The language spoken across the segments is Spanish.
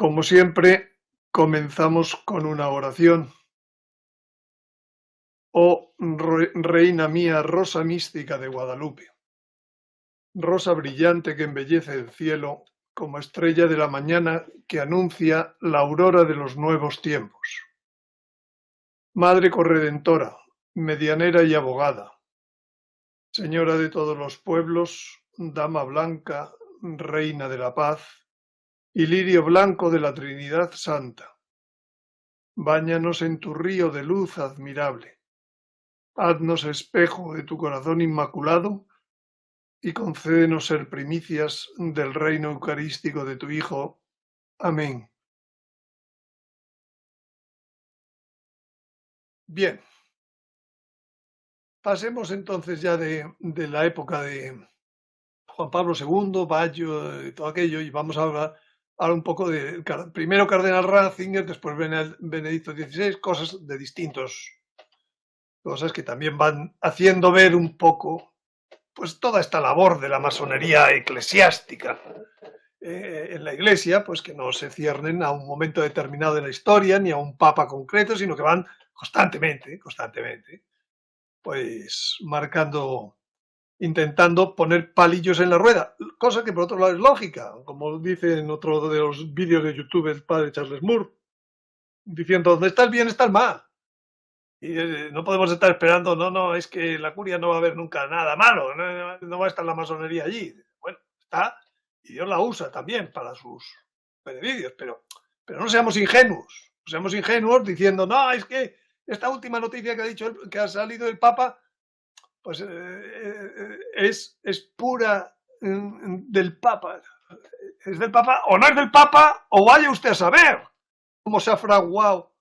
Como siempre, comenzamos con una oración. Oh Reina mía, rosa mística de Guadalupe, rosa brillante que embellece el cielo como estrella de la mañana que anuncia la aurora de los nuevos tiempos. Madre corredentora, medianera y abogada, señora de todos los pueblos, dama blanca, reina de la paz y lirio blanco de la Trinidad Santa. Báñanos en tu río de luz admirable. Haznos espejo de tu corazón inmaculado y concédenos ser primicias del reino eucarístico de tu Hijo. Amén. Bien, pasemos entonces ya de la época de Juan Pablo II, Baggio y todo aquello, y vamos a hablar un poco de primero Cardenal Ratzinger, después Benedicto XVI, cosas de distintos, cosas que también van haciendo ver un poco pues toda esta labor de la masonería eclesiástica en la Iglesia, pues que no se ciernen a un momento determinado de la historia ni a un papa concreto, sino que van constantemente, pues marcando, intentando poner palillos en la rueda, cosa que por otro lado es lógica, como dice en otro de los vídeos de YouTube el padre Charles Moore, diciendo, donde está el bien está el mal. Y no podemos estar esperando, no, es que la curia no va a haber nunca nada malo, no va a estar la masonería allí. Bueno, está, y Dios la usa también para sus beneficios, pero no seamos ingenuos diciendo, no, es que esta última noticia que ha dicho, que ha salido el Papa, pues es pura del Papa. ¿Es del Papa o no es del Papa? O vaya usted a saber cómo se ha fraguado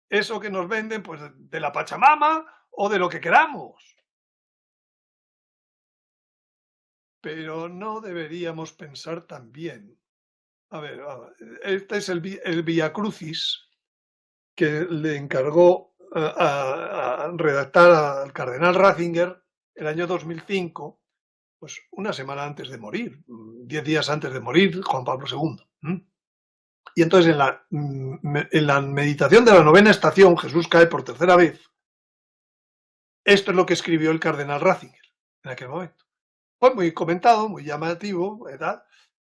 eso que nos venden, pues de la Pachamama o de lo que queramos. Pero no deberíamos pensar también. A ver, este es el Via Crucis que le encargó a redactar al cardenal Ratzinger el año 2005, pues una semana antes de morir, 10 días antes de morir Juan Pablo II. Y entonces en la meditación de la novena estación, Jesús cae por tercera vez. Esto es lo que escribió el cardenal Ratzinger en aquel momento. Fue muy comentado, muy llamativo, ¿verdad?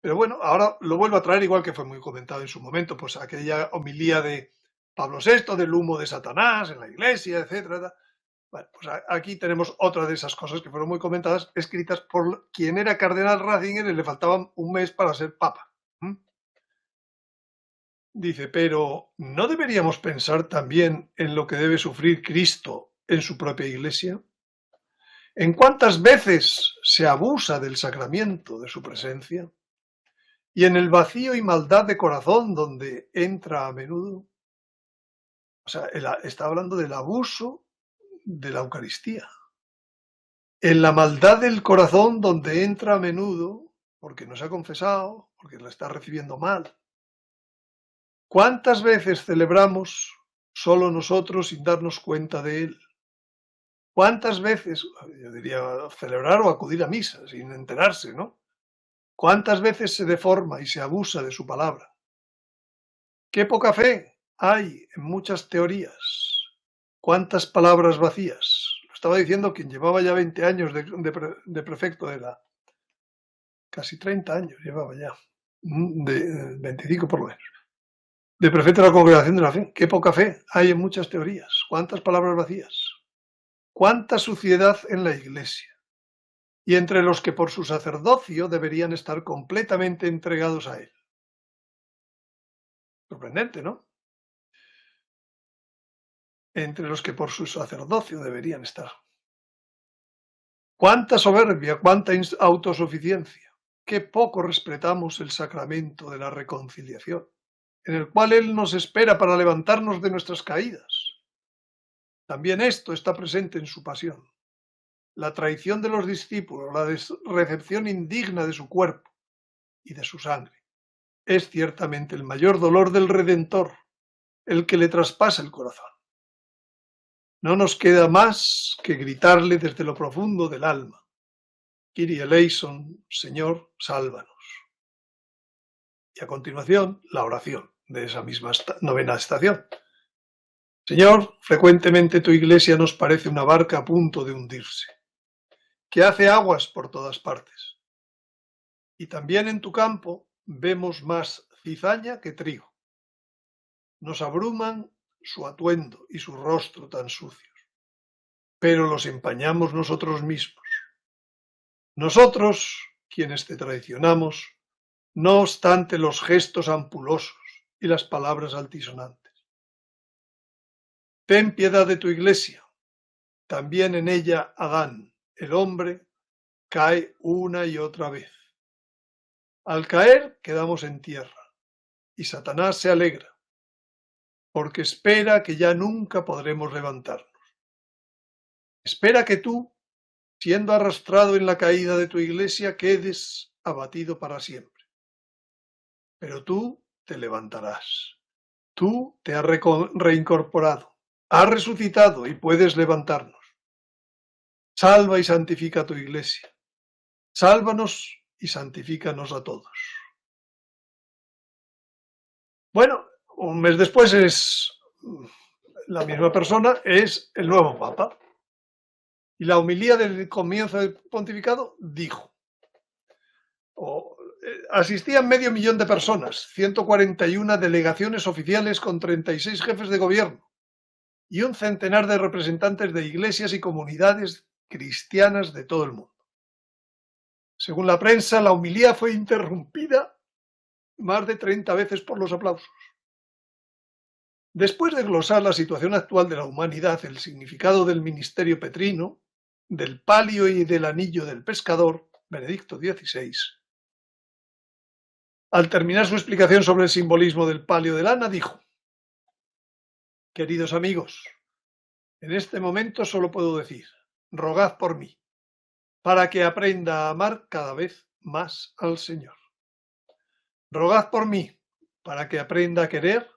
Pero bueno, ahora lo vuelvo a traer igual que fue muy comentado en su momento, pues aquella homilía de Pablo VI, del humo de Satanás en la iglesia, etcétera. Bueno, pues aquí tenemos otra de esas cosas que fueron muy comentadas, escritas por quien era cardenal Ratzinger y le faltaba un mes para ser papa. Dice, pero ¿no deberíamos pensar también en lo que debe sufrir Cristo en su propia iglesia? ¿En cuántas veces se abusa del sacramento de su presencia? ¿Y en el vacío y maldad de corazón donde entra a menudo? O sea, está hablando del abuso de la Eucaristía. En la maldad del corazón donde entra a menudo, porque no se ha confesado, porque la está recibiendo mal. ¿Cuántas veces celebramos solo nosotros sin darnos cuenta de él? ¿Cuántas veces, yo diría, celebrar o acudir a misa sin enterarse, ¿no? ¿Cuántas veces se deforma y se abusa de su palabra? ¡Qué poca fe hay en muchas teorías! ¿Cuántas palabras vacías? Lo estaba diciendo quien llevaba ya 20 años de prefecto de la... Casi 30 años llevaba ya, de 25 por lo menos. De prefecto de la Congregación de la Fe. ¡Qué poca fe hay en muchas teorías! ¿Cuántas palabras vacías? ¿Cuánta suciedad en la Iglesia? Y entre los que por su sacerdocio deberían estar completamente entregados a él. Sorprendente, ¿no? Entre los que por su sacerdocio deberían estar. ¡Cuánta soberbia, cuánta autosuficiencia! ¡Qué poco respetamos el sacramento de la reconciliación, en el cual Él nos espera para levantarnos de nuestras caídas! También esto está presente en su pasión. La traición de los discípulos, la recepción indigna de su cuerpo y de su sangre, es ciertamente el mayor dolor del Redentor, el que le traspasa el corazón. No nos queda más que gritarle desde lo profundo del alma: Kyrie eleison, Señor, sálvanos. Y a continuación, la oración de esa misma novena estación. Señor, frecuentemente tu iglesia nos parece una barca a punto de hundirse, que hace aguas por todas partes. Y también en tu campo vemos más cizaña que trigo. Nos abruman su atuendo y su rostro tan sucios, pero los empañamos nosotros mismos. Nosotros, quienes te traicionamos, no obstante los gestos ampulosos y las palabras altisonantes. Ten piedad de tu iglesia. También en ella Adán, el hombre, cae una y otra vez. Al caer quedamos en tierra, y Satanás se alegra, porque espera que ya nunca podremos levantarnos. Espera que tú, siendo arrastrado en la caída de tu iglesia, quedes abatido para siempre. Pero tú te levantarás. Tú te has reincorporado, has resucitado y puedes levantarnos. Salva y santifica a tu iglesia. Sálvanos y santifícanos a todos. Bueno, un mes después es la misma persona, es el nuevo Papa. Y la homilía del comienzo del pontificado dijo, asistían 500.000 de personas, 141 delegaciones oficiales con 36 jefes de gobierno y un centenar de representantes de iglesias y comunidades cristianas de todo el mundo. Según la prensa, la homilía fue interrumpida más de 30 veces por los aplausos. Después de glosar la situación actual de la humanidad, el significado del ministerio petrino, del palio y del anillo del pescador, Benedicto XVI, al terminar su explicación sobre el simbolismo del palio de lana, dijo: queridos amigos, en este momento solo puedo decir, rogad por mí, para que aprenda a amar cada vez más al Señor. Rogad por mí, para que aprenda a querer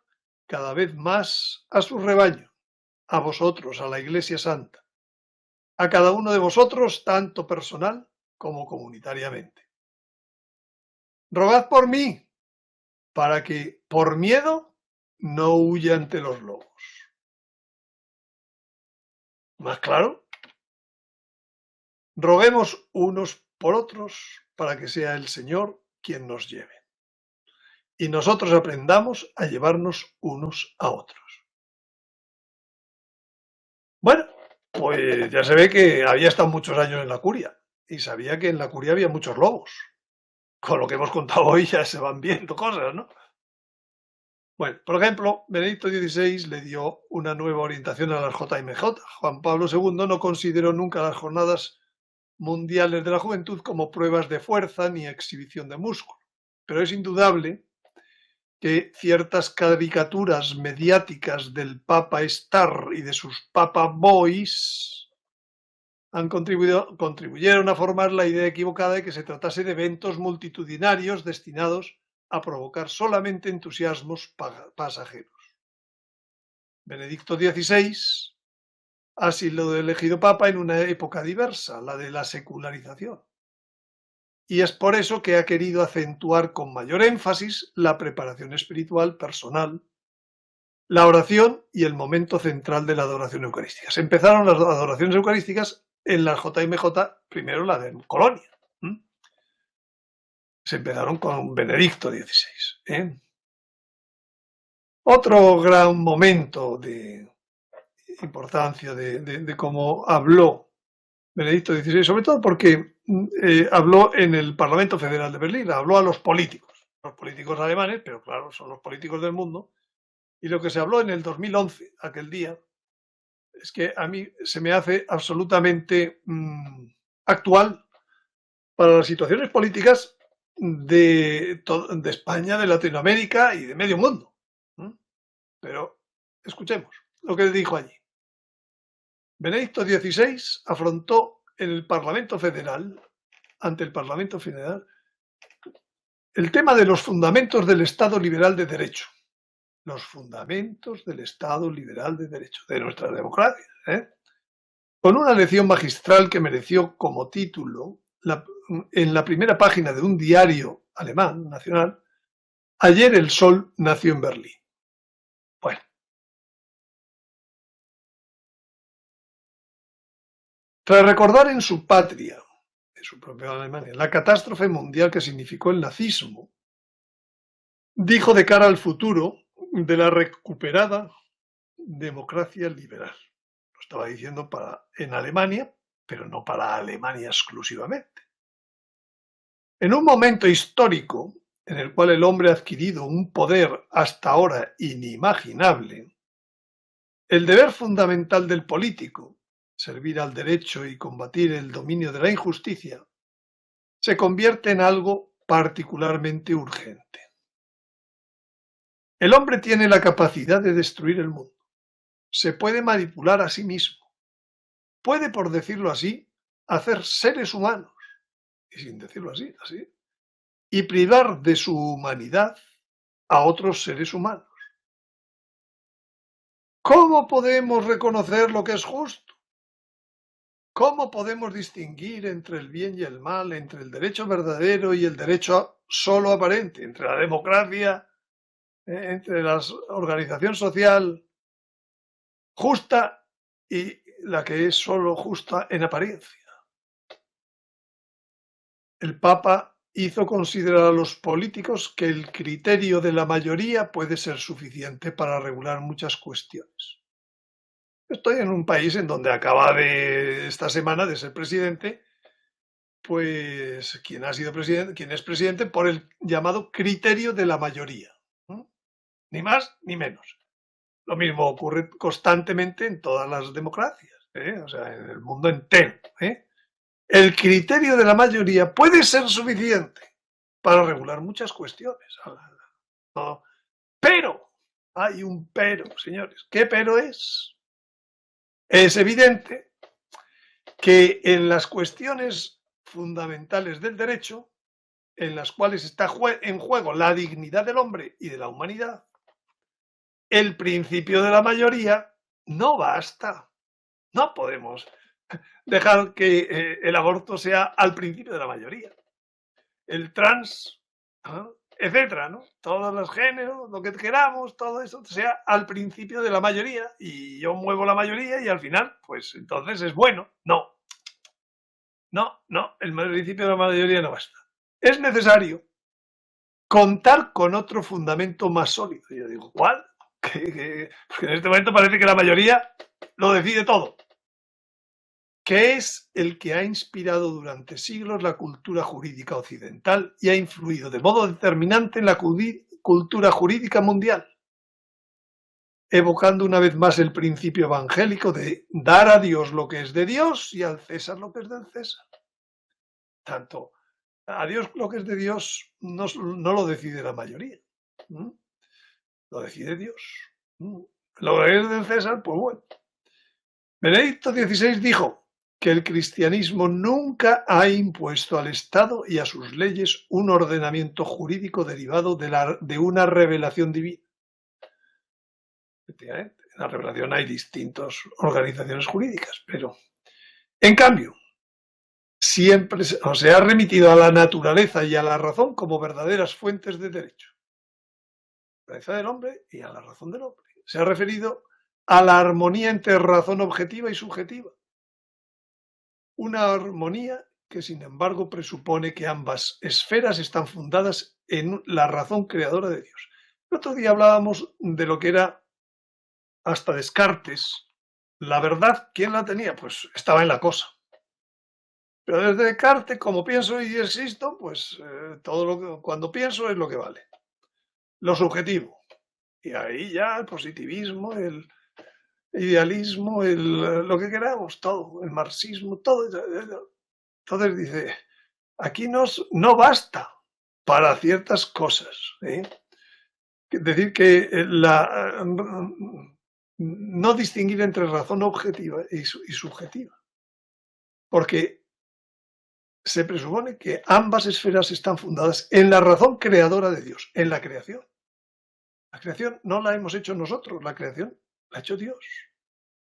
cada vez más a su rebaño, a vosotros, a la Iglesia Santa, a cada uno de vosotros, tanto personal como comunitariamente. Rogad por mí, para que, por miedo, no huya ante los lobos. ¿Más claro? Roguemos unos por otros para que sea el Señor quien nos lleve. Y nosotros aprendamos a llevarnos unos a otros. Bueno, pues ya se ve que había estado muchos años en la curia y sabía que en la curia había muchos lobos. Con lo que hemos contado hoy ya se van viendo cosas, ¿no? Bueno, por ejemplo, Benedicto XVI le dio una nueva orientación a las JMJ. Juan Pablo II no consideró nunca las jornadas mundiales de la juventud como pruebas de fuerza ni exhibición de músculo, pero es indudable que ciertas caricaturas mediáticas del Papa Star y de sus Papa Boys contribuyeron a formar la idea equivocada de que se tratase de eventos multitudinarios destinados a provocar solamente entusiasmos pasajeros. Benedicto XVI ha sido elegido Papa en una época diversa, la de la secularización. Y es por eso que ha querido acentuar con mayor énfasis la preparación espiritual personal, la oración y el momento central de la adoración eucarística. Se empezaron las adoraciones eucarísticas en la JMJ, primero la de Colonia. Se empezaron con Benedicto XVI. Otro gran momento de importancia de cómo habló Benedicto XVI, sobre todo porque habló en el Parlamento Federal de Berlín, habló a los políticos alemanes, pero claro, son los políticos del mundo, y lo que se habló en el 2011, aquel día, es que a mí se me hace absolutamente actual para las situaciones políticas de España, de Latinoamérica y de medio mundo. Pero escuchemos lo que dijo allí. Benedicto XVI afrontó en el Parlamento Federal, ante el Parlamento Federal, el tema de los fundamentos del Estado liberal de derecho. Los fundamentos del Estado liberal de derecho, de nuestra democracia. Con una lección magistral que mereció como título, en la primera página de un diario alemán, nacional, Ayer el sol nació en Berlín. Bueno, tras recordar en su patria, en su propia Alemania, la catástrofe mundial que significó el nazismo, dijo de cara al futuro de la recuperada democracia liberal. Lo estaba diciendo en Alemania, pero no para Alemania exclusivamente. En un momento histórico en el cual el hombre ha adquirido un poder hasta ahora inimaginable, el deber fundamental del político, servir al derecho y combatir el dominio de la injusticia, se convierte en algo particularmente urgente. El hombre tiene la capacidad de destruir el mundo. Se puede manipular a sí mismo. Puede, por decirlo así, hacer seres humanos, y sin decirlo así, y privar de su humanidad a otros seres humanos. ¿Cómo podemos reconocer lo que es justo? ¿Cómo podemos distinguir entre el bien y el mal, entre el derecho verdadero y el derecho solo aparente, entre la democracia, entre la organización social justa y la que es solo justa en apariencia? El Papa hizo considerar a los políticos que el criterio de la mayoría puede ser suficiente para regular muchas cuestiones. Estoy en un país en donde acaba esta semana de ser presidente, pues quien es presidente por el llamado criterio de la mayoría. Ni más ni menos. Lo mismo ocurre constantemente en todas las democracias, o sea, en el mundo entero. El criterio de la mayoría puede ser suficiente para regular muchas cuestiones. No, pero, hay un pero, señores. ¿Qué pero es? Es evidente que en las cuestiones fundamentales del derecho, en las cuales está en juego la dignidad del hombre y de la humanidad, el principio de la mayoría no basta. No podemos dejar que el aborto sea al principio de la mayoría. El trans, etcétera, ¿no? Todos los géneros, lo que queramos, todo eso sea al principio de la mayoría y yo muevo la mayoría y al final, pues entonces es bueno. No, el principio de la mayoría no basta. Es necesario contar con otro fundamento más sólido. Y yo digo, ¿cuál? Porque en este momento parece que la mayoría lo decide todo. Que es el que ha inspirado durante siglos la cultura jurídica occidental y ha influido de modo determinante en la cultura jurídica mundial, evocando una vez más el principio evangélico de dar a Dios lo que es de Dios y al César lo que es del César. Tanto a Dios lo que es de Dios no lo decide la mayoría, lo decide Dios. Lo que es del César, pues bueno. Benedicto XVI dijo que el cristianismo nunca ha impuesto al Estado y a sus leyes un ordenamiento jurídico derivado de una revelación divina. Efectivamente, en la revelación hay distintas organizaciones jurídicas, pero en cambio, siempre se ha remitido a la naturaleza y a la razón como verdaderas fuentes de derecho. La naturaleza del hombre y a la razón del hombre. Se ha referido a la armonía entre razón objetiva y subjetiva. Una armonía que, sin embargo, presupone que ambas esferas están fundadas en la razón creadora de Dios. El otro día hablábamos de lo que era hasta Descartes. La verdad, ¿quién la tenía? Pues estaba en la cosa. Pero desde Descartes, como pienso y existo, pues cuando pienso es lo que vale. Lo subjetivo. Y ahí ya el positivismo, el idealismo, lo que queramos, todo, el marxismo, todo. Entonces dice, aquí no basta para ciertas cosas. Es decir, que no distinguir entre razón objetiva y subjetiva. Porque se presupone que ambas esferas están fundadas en la razón creadora de Dios, en la creación. La creación no la hemos hecho nosotros, la creación la ha hecho Dios.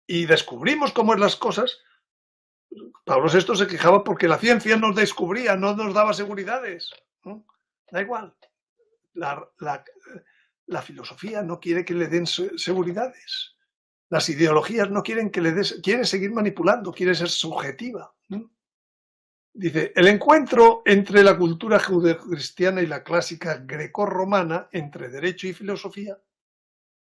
Y descubrimos cómo es las cosas. Pablo VI se quejaba porque la ciencia nos descubría, no nos daba seguridades. Da igual. La filosofía no quiere que le den seguridades. Las ideologías no quieren que le des, quiere seguir manipulando, quiere ser subjetiva. Dice, el encuentro entre la cultura judeocristiana y la clásica grecorromana, entre derecho y filosofía,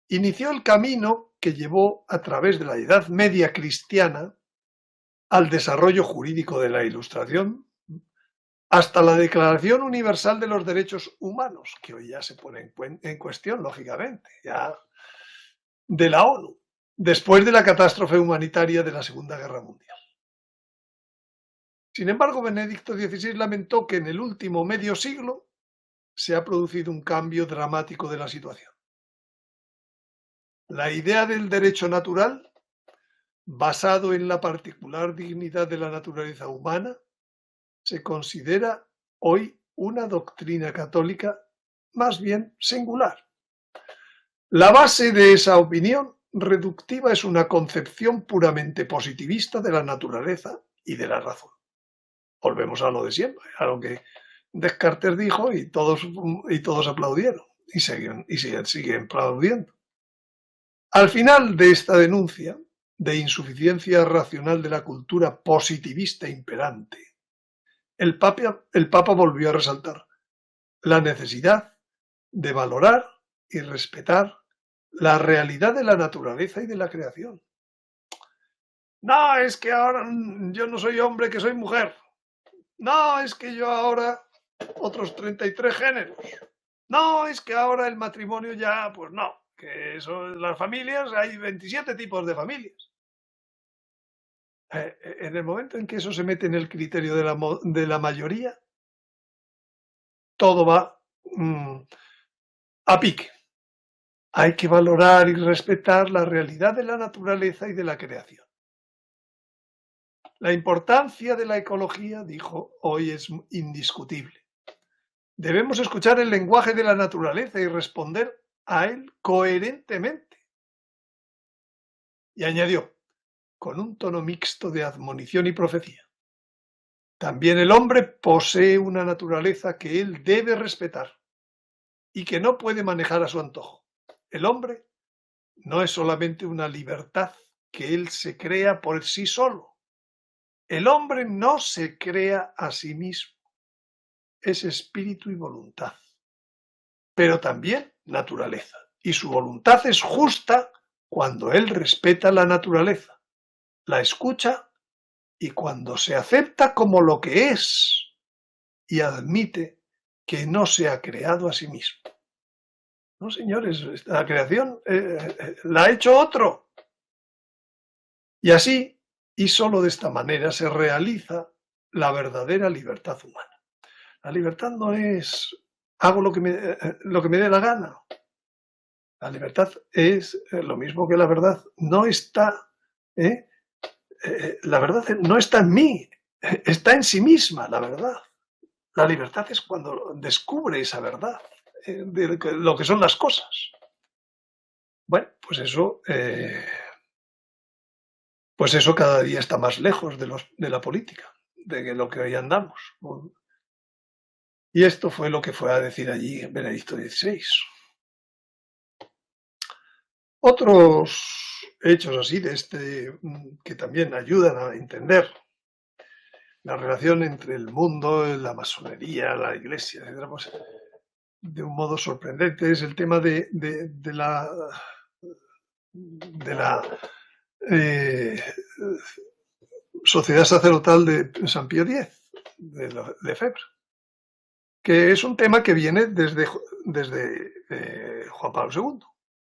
inició el camino que llevó a través de la Edad Media cristiana al desarrollo jurídico de la Ilustración, hasta la Declaración Universal de los Derechos Humanos, que hoy ya se pone en cuestión, lógicamente, ya de la ONU, después de la catástrofe humanitaria de la Segunda Guerra Mundial. Sin embargo, Benedicto XVI lamentó que en el último medio siglo se ha producido un cambio dramático de la situación. La idea del derecho natural, basado en la particular dignidad de la naturaleza humana, se considera hoy una doctrina católica más bien singular. La base de esa opinión reductiva es una concepción puramente positivista de la naturaleza y de la razón. Volvemos a lo de siempre, a lo que Descartes dijo y todos aplaudieron y siguen aplaudiendo. Al final de esta denuncia de insuficiencia racional de la cultura positivista imperante, el Papa volvió a resaltar la necesidad de valorar y respetar la realidad de la naturaleza y de la creación. No, es que ahora yo no soy hombre, que soy mujer. No, es que yo ahora otros 33 géneros. No, es que ahora el matrimonio ya, pues no, que eso, las familias, hay 27 tipos de familias. En el momento en que eso se mete en el criterio de la mayoría, todo va a pique. Hay que valorar y respetar la realidad de la naturaleza y de la creación. La importancia de la ecología, dijo, hoy es indiscutible. Debemos escuchar el lenguaje de la naturaleza y responder a él coherentemente. Y añadió, con un tono mixto de admonición y profecía. También el hombre posee una naturaleza que él debe respetar y que no puede manejar a su antojo. El hombre no es solamente una libertad que él se crea por sí solo. El hombre no se crea a sí mismo. Es espíritu y voluntad, pero también naturaleza. Y su voluntad es justa cuando él respeta la naturaleza, la escucha y cuando se acepta como lo que es y admite que no se ha creado a sí mismo. No, señores, la creación la ha hecho otro. Y así, y solo de esta manera, se realiza la verdadera libertad humana. La libertad no es hago lo que me dé la gana. La libertad es lo mismo que la verdad. No está, la verdad no está en mí, está en sí misma la verdad. La libertad es cuando descubre esa verdad de lo que son las cosas. Bueno, pues eso cada día está más lejos de la política, de lo que hoy andamos. Y esto fue lo que fue a decir allí Benedicto XVI. Otros hechos así que también ayudan a entender la relación entre el mundo, la masonería, la iglesia, etc., pues, de un modo sorprendente, es el tema de la Sociedad Sacerdotal de San Pío X, de Febre, que es un tema que viene desde Juan Pablo II.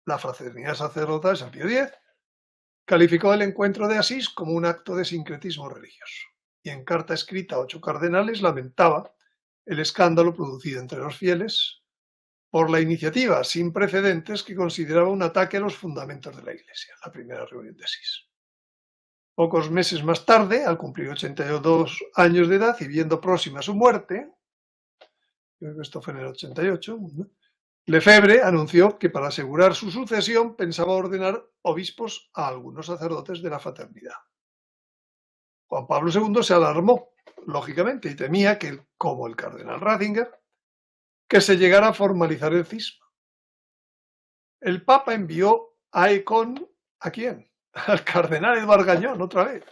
La Fraternidad Sacerdotal de San Pío X calificó el encuentro de Asís como un acto de sincretismo religioso y en carta escrita a 8 cardenales lamentaba el escándalo producido entre los fieles por la iniciativa sin precedentes que consideraba un ataque a los fundamentos de la Iglesia, la primera reunión de Asís. Pocos meses más tarde, al cumplir 82 años de edad y viendo próxima su muerte, creo que esto fue en el 88, Lefebvre anunció que para asegurar su sucesión pensaba ordenar obispos a algunos sacerdotes de la fraternidad. Juan Pablo II se alarmó, lógicamente, y temía que, como el cardenal Ratzinger, que se llegara a formalizar el cisma. El Papa envió a Econ, ¿a quién? Al cardenal Eduard Gagnon, otra vez,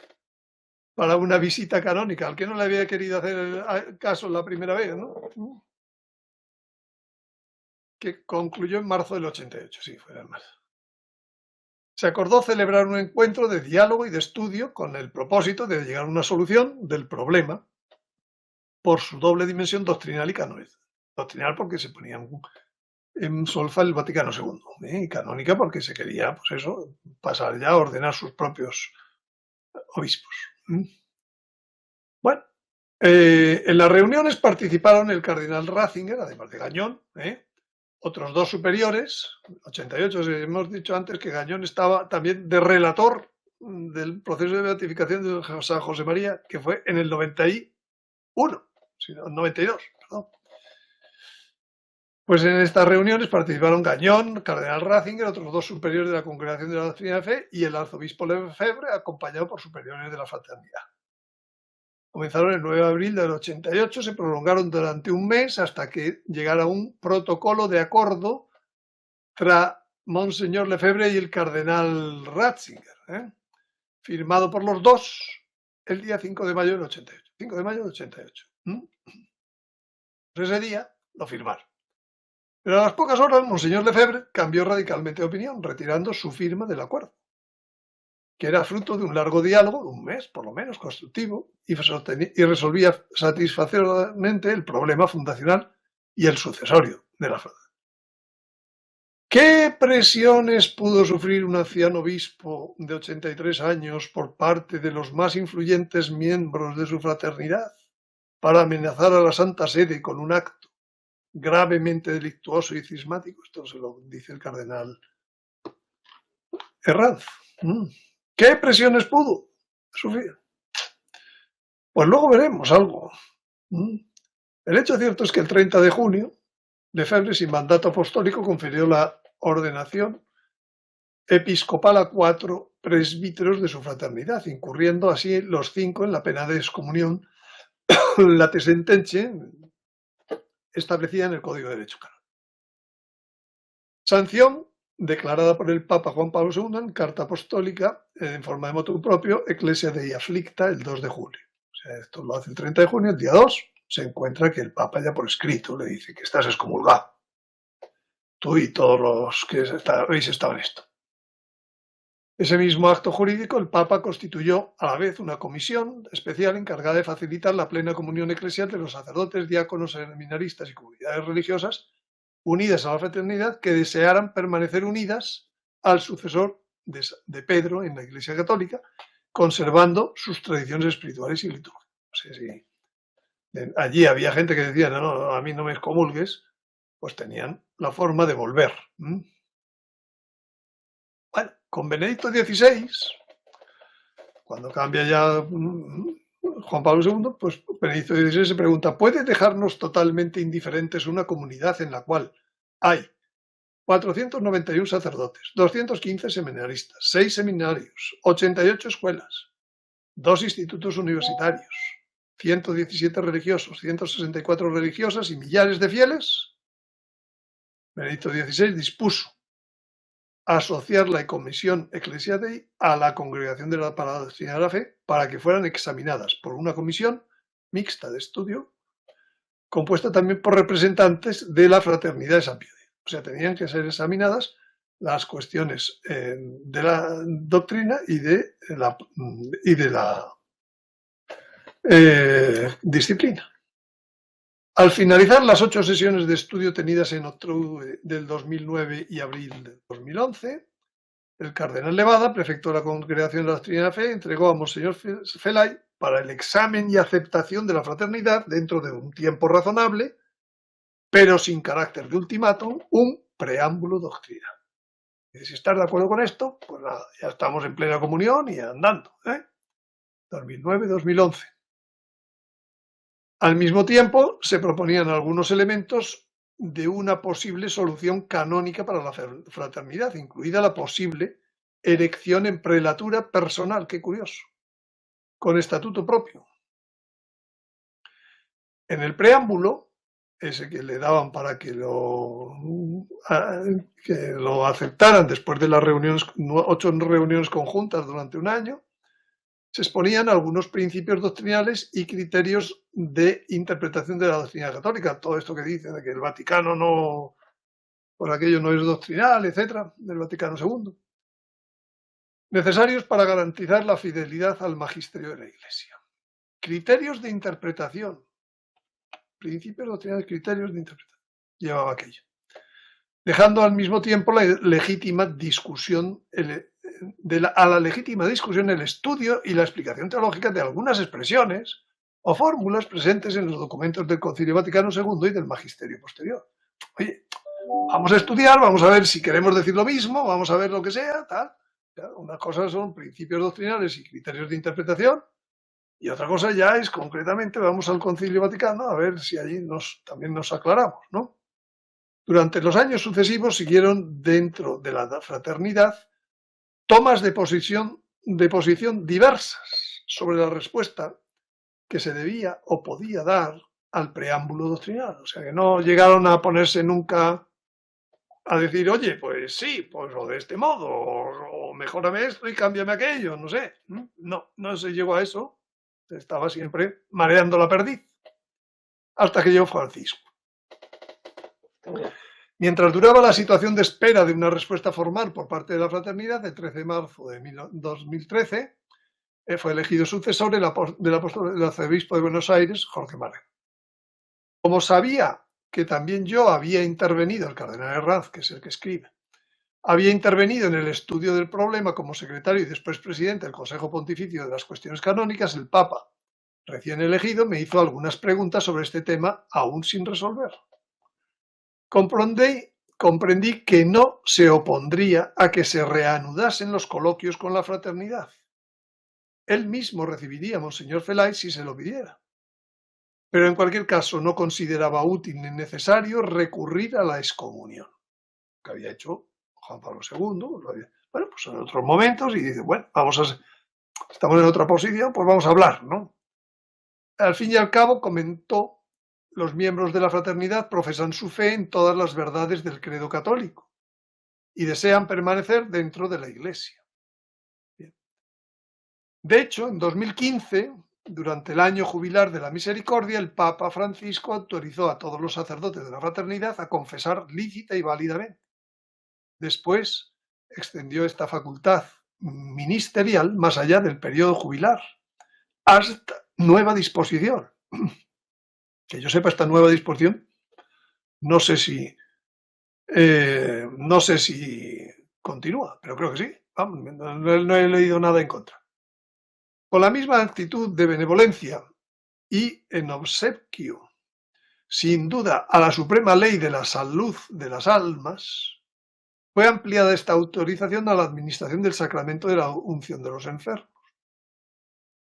para una visita canónica, al que no le había querido hacer caso la primera vez, ¿no? Que concluyó en marzo del 88, sí, fue en marzo. Se acordó celebrar un encuentro de diálogo y de estudio con el propósito de llegar a una solución del problema por su doble dimensión doctrinal y canónica. Doctrinal porque se ponían en solfa el Vaticano II, y canónica porque se quería, pues eso, pasar ya a ordenar sus propios obispos. Bueno, en las reuniones participaron el cardenal Ratzinger, además de Gagnon, otros dos superiores, 88, hemos dicho antes que Gagnon estaba también de relator del proceso de beatificación de San José María, que fue en el 91, 92, perdón. Pues en estas reuniones participaron Gagnon, cardenal Ratzinger, otros dos superiores de la Congregación de la Doctrina de Fe y el arzobispo Lefebvre, acompañado por superiores de la Fraternidad. Comenzaron el 9 de abril del 88, se prolongaron durante un mes hasta que llegara un protocolo de acuerdo entre Monseñor Lefebvre y el cardenal Ratzinger, firmado por los dos el día 5 de mayo del 88. 5 de mayo del 88. Pues ese día lo firmaron. Pero a las pocas horas, Monseñor Lefebvre cambió radicalmente de opinión, retirando su firma del acuerdo, que era fruto de un largo diálogo, de un mes por lo menos, constructivo, y resolvía satisfactoriamente el problema fundacional y el sucesorio de la fraternidad. ¿Qué presiones pudo sufrir un anciano obispo de 83 años por parte de los más influyentes miembros de su fraternidad para amenazar a la Santa Sede con un acto gravemente delictuoso y cismático? Esto se lo dice el cardenal Herranz. ¿Qué presiones pudo sufrir? Pues luego veremos algo. El hecho cierto es que el 30 de junio, Lefebvre, sin mandato apostólico, confirió la ordenación episcopal a 4 presbíteros de su fraternidad, incurriendo así los 5 en la pena de excomunión late sententia establecida en el Código de Derecho Canónico. Sanción declarada por el Papa Juan Pablo II en carta apostólica en forma de motu propio, Ecclesia Dei Afflicta, el 2 de julio. O sea, esto lo hace el 30 de junio, el día 2, se encuentra que el Papa ya por escrito le dice que estás excomulgado. Tú y todos los que habéis estado en esto. Ese mismo acto jurídico, el Papa constituyó a la vez una comisión especial encargada de facilitar la plena comunión eclesial de los sacerdotes, diáconos, seminaristas y comunidades religiosas unidas a la fraternidad que desearan permanecer unidas al sucesor de Pedro en la Iglesia Católica, conservando sus tradiciones espirituales y litúrgicas. O sea, si allí había gente que decía, no, a mí no me excomulgues, pues tenían la forma de volver. Bueno, con Benedicto XVI, cuando cambia ya Juan Pablo II, pues Benedicto XVI se pregunta, ¿puede dejarnos totalmente indiferentes una comunidad en la cual hay 491 sacerdotes, 215 seminaristas, 6 seminarios, 88 escuelas, 2 institutos universitarios, 117 religiosos, 164 religiosas y millares de fieles? Benedicto XVI dispuso asociar la Comisión Ecclesia Dei a la Congregación de la Doctrina de la Fe para que fueran examinadas por una comisión mixta de estudio compuesta también por representantes de la Fraternidad de San Pío X. O sea, tenían que ser examinadas las cuestiones de la doctrina y de la disciplina. Al finalizar las 8 sesiones de estudio tenidas en octubre del 2009 y abril del 2011, el cardenal Levada, prefecto de la Congregación de la Doctrina de la Fe, entregó a Monseñor Felay para el examen y aceptación de la fraternidad dentro de un tiempo razonable, pero sin carácter de ultimátum, un preámbulo doctrinal. Y si estás de acuerdo con esto, pues nada, ya estamos en plena comunión y andando. 2009-2011. Al mismo tiempo, se proponían algunos elementos de una posible solución canónica para la fraternidad, incluida la posible elección en prelatura personal, qué curioso, con estatuto propio. En el preámbulo ese que le daban para que lo aceptaran después de las reuniones, 8 reuniones conjuntas durante un año, se exponían algunos principios doctrinales y criterios de interpretación de la doctrina católica. Todo esto que dice de que el Vaticano no, por aquello no es doctrinal, etcétera, del Vaticano II. Necesarios para garantizar la fidelidad al magisterio de la Iglesia. Criterios de interpretación. Principios doctrinales, criterios de interpretación. Llevaba aquello. Dejando al mismo tiempo la legítima discusión, a la legítima discusión el estudio y la explicación teológica de algunas expresiones o fórmulas presentes en los documentos del Concilio Vaticano II y del magisterio posterior. Oye, vamos a estudiar, vamos a ver si queremos decir lo mismo, vamos a ver lo que sea, tal. Una cosa son principios doctrinales y criterios de interpretación, y otra cosa ya es concretamente, vamos al Concilio Vaticano a ver si allí también nos aclaramos, ¿no? Durante los años sucesivos siguieron dentro de la fraternidad tomas de posición diversas sobre la respuesta que se debía o podía dar al preámbulo doctrinal. O sea, que no llegaron a ponerse nunca a decir, oye, pues sí, pues o de este modo, o mejórame esto y cámbiame aquello, no sé. No se llegó a eso. Estaba siempre mareando la perdiz. Hasta que llegó Francisco. Mientras duraba la situación de espera de una respuesta formal por parte de la fraternidad, el 13 de marzo de 2013 fue elegido sucesor del arzobispo de Buenos Aires, Jorge Marek. Como sabía que también yo había intervenido, el cardenal Herranz, que es el que escribe, había intervenido en el estudio del problema como secretario y después presidente del Consejo Pontificio de las Cuestiones Canónicas, el Papa, recién elegido, me hizo algunas preguntas sobre este tema aún sin resolver. Comprendí que no se opondría a que se reanudasen los coloquios con la fraternidad. Él mismo recibiría a Monseñor Felay si se lo pidiera. Pero en cualquier caso no consideraba útil ni necesario recurrir a la excomunión, que había hecho Juan Pablo II. Bueno, pues en otros momentos, y dice, bueno, estamos en otra posición, pues vamos a hablar, ¿no? Al fin y al cabo, comentó, los miembros de la fraternidad profesan su fe en todas las verdades del credo católico y desean permanecer dentro de la Iglesia. Bien. De hecho, en 2015, durante el año jubilar de la misericordia, el Papa Francisco autorizó a todos los sacerdotes de la fraternidad a confesar lícita y válidamente. Después, extendió esta facultad ministerial más allá del periodo jubilar, hasta nueva disposición. Que yo sepa, esta nueva disposición, no sé si continúa, pero creo que sí. Vamos, no he leído nada en contra. Con la misma actitud de benevolencia y en obsequio, sin duda, a la suprema ley de la salud de las almas, fue ampliada esta autorización a la administración del sacramento de la unción de los enfermos.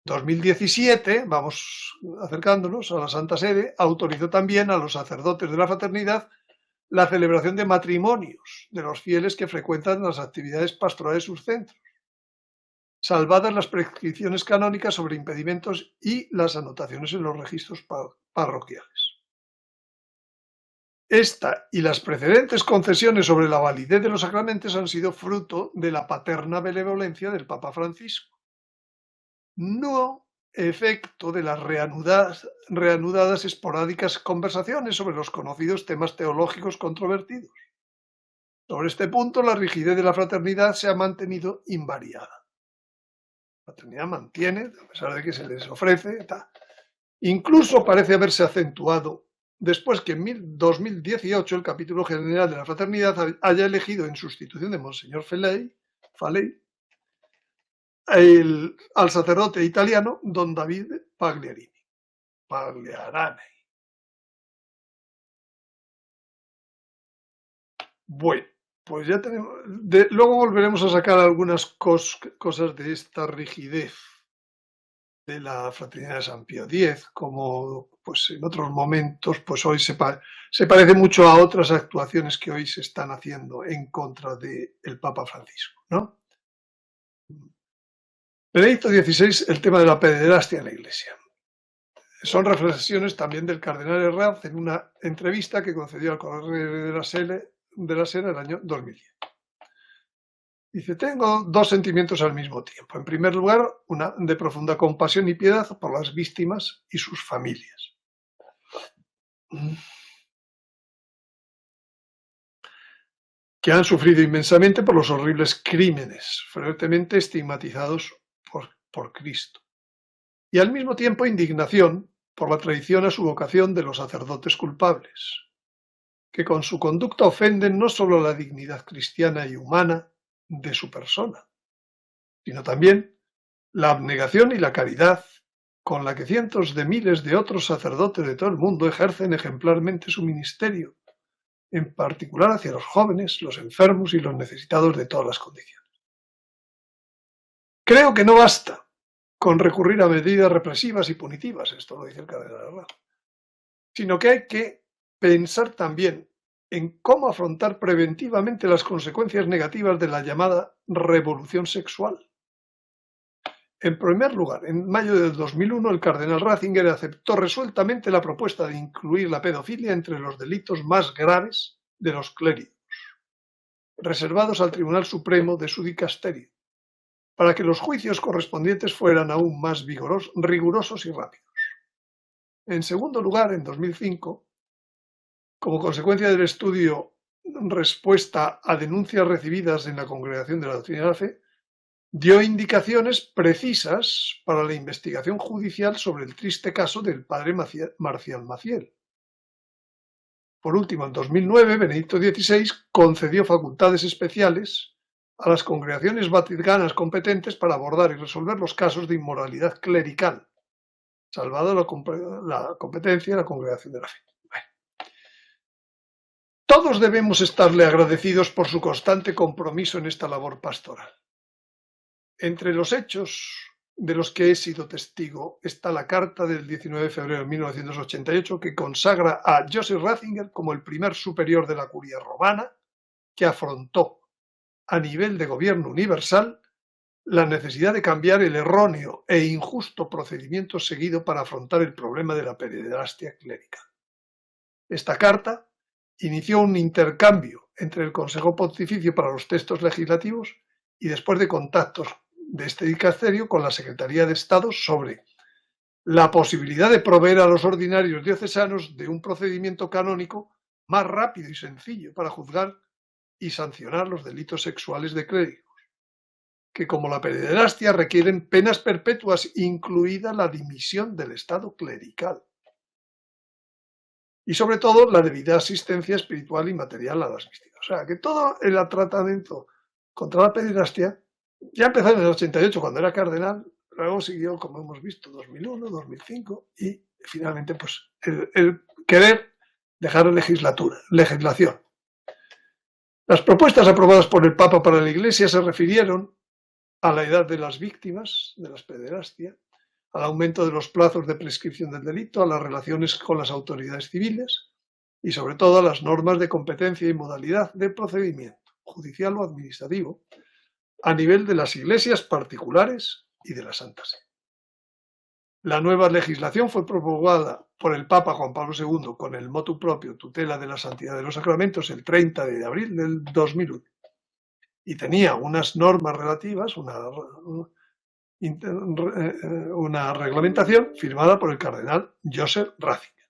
2017, vamos acercándonos a la Santa Sede, autorizó también a los sacerdotes de la fraternidad la celebración de matrimonios de los fieles que frecuentan las actividades pastorales de sus centros, salvadas las prescripciones canónicas sobre impedimentos y las anotaciones en los registros parroquiales. Esta y las precedentes concesiones sobre la validez de los sacramentos han sido fruto de la paterna benevolencia del Papa Francisco, no efecto de las reanudadas esporádicas conversaciones sobre los conocidos temas teológicos controvertidos. Sobre este punto, la rigidez de la fraternidad se ha mantenido invariada. La fraternidad mantiene, a pesar de que se les ofrece, incluso parece haberse acentuado después que en 2018 el capítulo general de la fraternidad haya elegido en sustitución de Monseñor Falei al sacerdote italiano Don David Pagliarani. Bueno, pues ya tenemos. Luego volveremos a sacar algunas cosas de esta rigidez de la fraternidad de San Pío X, como pues en otros momentos, pues hoy se parece mucho a otras actuaciones que hoy se están haciendo en contra del Papa Francisco, ¿no? Benedicto XVI, el tema de la pederastia en la Iglesia. Son reflexiones también del cardenal Herranz en una entrevista que concedió al Corriere della Sera el año 2010. Dice: tengo dos sentimientos al mismo tiempo. En primer lugar, una de profunda compasión y piedad por las víctimas y sus familias, que han sufrido inmensamente por los horribles crímenes fuertemente estigmatizados por Cristo. Y al mismo tiempo indignación por la traición a su vocación de los sacerdotes culpables, que con su conducta ofenden no solo la dignidad cristiana y humana de su persona, sino también la abnegación y la caridad con la que cientos de miles de otros sacerdotes de todo el mundo ejercen ejemplarmente su ministerio, en particular hacia los jóvenes, los enfermos y los necesitados de todas las condiciones. Creo que no basta con recurrir a medidas represivas y punitivas, esto lo dice el cardenal Herranz, sino que hay que pensar también en cómo afrontar preventivamente las consecuencias negativas de la llamada revolución sexual. En primer lugar, en mayo del 2001, el cardenal Ratzinger aceptó resueltamente la propuesta de incluir la pedofilia entre los delitos más graves de los clérigos, reservados al Tribunal Supremo de su dicasterio, para que los juicios correspondientes fueran aún más rigurosos y rápidos. En segundo lugar, en 2005, como consecuencia del estudio Respuesta a denuncias recibidas en la Congregación de la Doctrina de la Fe, dio indicaciones precisas para la investigación judicial sobre el triste caso del padre Marcial Maciel. Por último, en 2009, Benedicto XVI concedió facultades especiales a las congregaciones vaticanas competentes para abordar y resolver los casos de inmoralidad clerical, salvado la competencia de la Congregación de la Fe. Bueno. Todos debemos estarle agradecidos por su constante compromiso en esta labor pastoral. Entre los hechos de los que he sido testigo está la carta del 19 de febrero de 1988 que consagra a Joseph Ratzinger como el primer superior de la curia romana que afrontó a nivel de gobierno universal la necesidad de cambiar el erróneo e injusto procedimiento seguido para afrontar el problema de la pederastia clerical. Esta carta inició un intercambio entre el Consejo Pontificio para los textos legislativos y después de contactos de este dicasterio con la Secretaría de Estado sobre la posibilidad de proveer a los ordinarios diocesanos de un procedimiento canónico más rápido y sencillo para juzgar y sancionar los delitos sexuales de clérigos, que como la pederastia requieren penas perpetuas, incluida la dimisión del estado clerical, y sobre todo la debida asistencia espiritual y material a las víctimas. O sea, que todo el tratamiento contra la pederastia ya empezó en el 88 cuando era cardenal, luego siguió, como hemos visto, 2001, 2005 y finalmente pues el querer dejar legislación. Las propuestas aprobadas por el Papa para la Iglesia se refirieron a la edad de las víctimas de las pederastia, al aumento de los plazos de prescripción del delito, a las relaciones con las autoridades civiles y sobre todo a las normas de competencia y modalidad de procedimiento, judicial o administrativo, a nivel de las iglesias particulares y de la Santa Sede. La nueva legislación fue promulgada por el Papa Juan Pablo II con el motu propio Tutela de la Santidad de los Sacramentos el 30 de abril del 2001 y tenía unas normas relativas, una reglamentación firmada por el cardenal Joseph Ratzinger.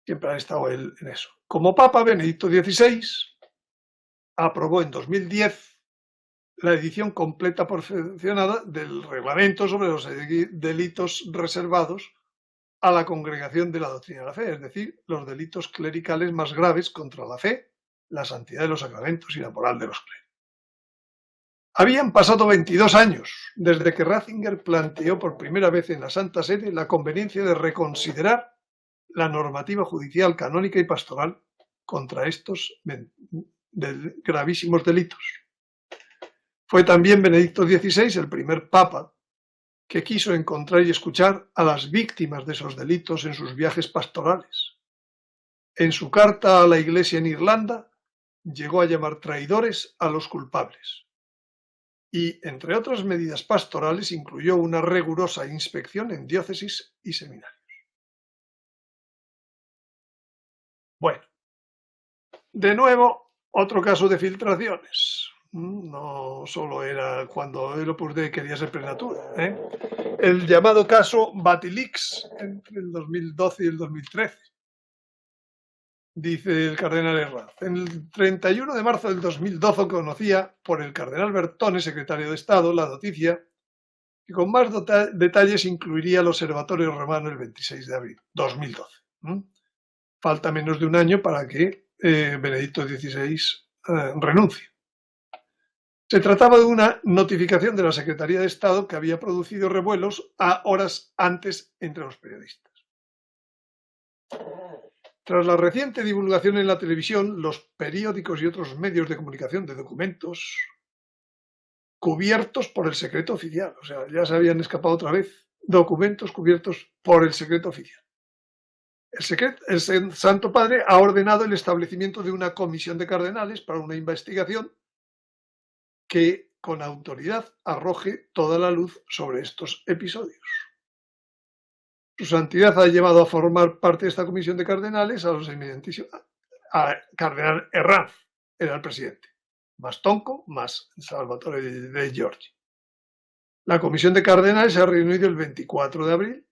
Siempre ha estado él en eso. Como Papa, Benedicto XVI aprobó en 2010 la edición completa perfeccionada del reglamento sobre los delitos reservados a la Congregación de la Doctrina de la Fe, es decir, los delitos clericales más graves contra la fe, la santidad de los sacramentos y la moral de los clérigos. Habían pasado 22 años desde que Ratzinger planteó por primera vez en la Santa Sede la conveniencia de reconsiderar la normativa judicial, canónica y pastoral contra estos gravísimos delitos. Fue también Benedicto XVI el primer papa que quiso encontrar y escuchar a las víctimas de esos delitos en sus viajes pastorales. En su carta a la Iglesia en Irlanda, llegó a llamar traidores a los culpables y, entre otras medidas pastorales, incluyó una rigurosa inspección en diócesis y seminarios. Bueno, de nuevo, otro caso de filtraciones. No solo era cuando el Opus Dei quería ser prenatura. El llamado caso Batilix entre el 2012 y el 2013. Dice el cardenal Herranz. En el 31 de marzo del 2012 conocía por el cardenal Bertone, secretario de Estado, la noticia que con más detalles incluiría el Observatorio Romano el 26 de abril 2012. Falta menos de un año para que Benedicto XVI renuncie. Se trataba de una notificación de la Secretaría de Estado que había producido revuelos a horas antes entre los periodistas. Tras la reciente divulgación en la televisión, los periódicos y otros medios de comunicación de documentos cubiertos por el secreto oficial, o sea, ya se habían escapado otra vez, documentos cubiertos por el secreto oficial. El Santo Padre ha ordenado el establecimiento de una comisión de cardenales para una investigación que con autoridad arroje toda la luz sobre estos episodios. Su Santidad ha llevado a formar parte de esta comisión de cardenales a los eminentísimos, a Cardenal Herranz, era el presidente, más Tonco, más Salvatore de Giorgi. La comisión de cardenales se ha reunido el 24 de abril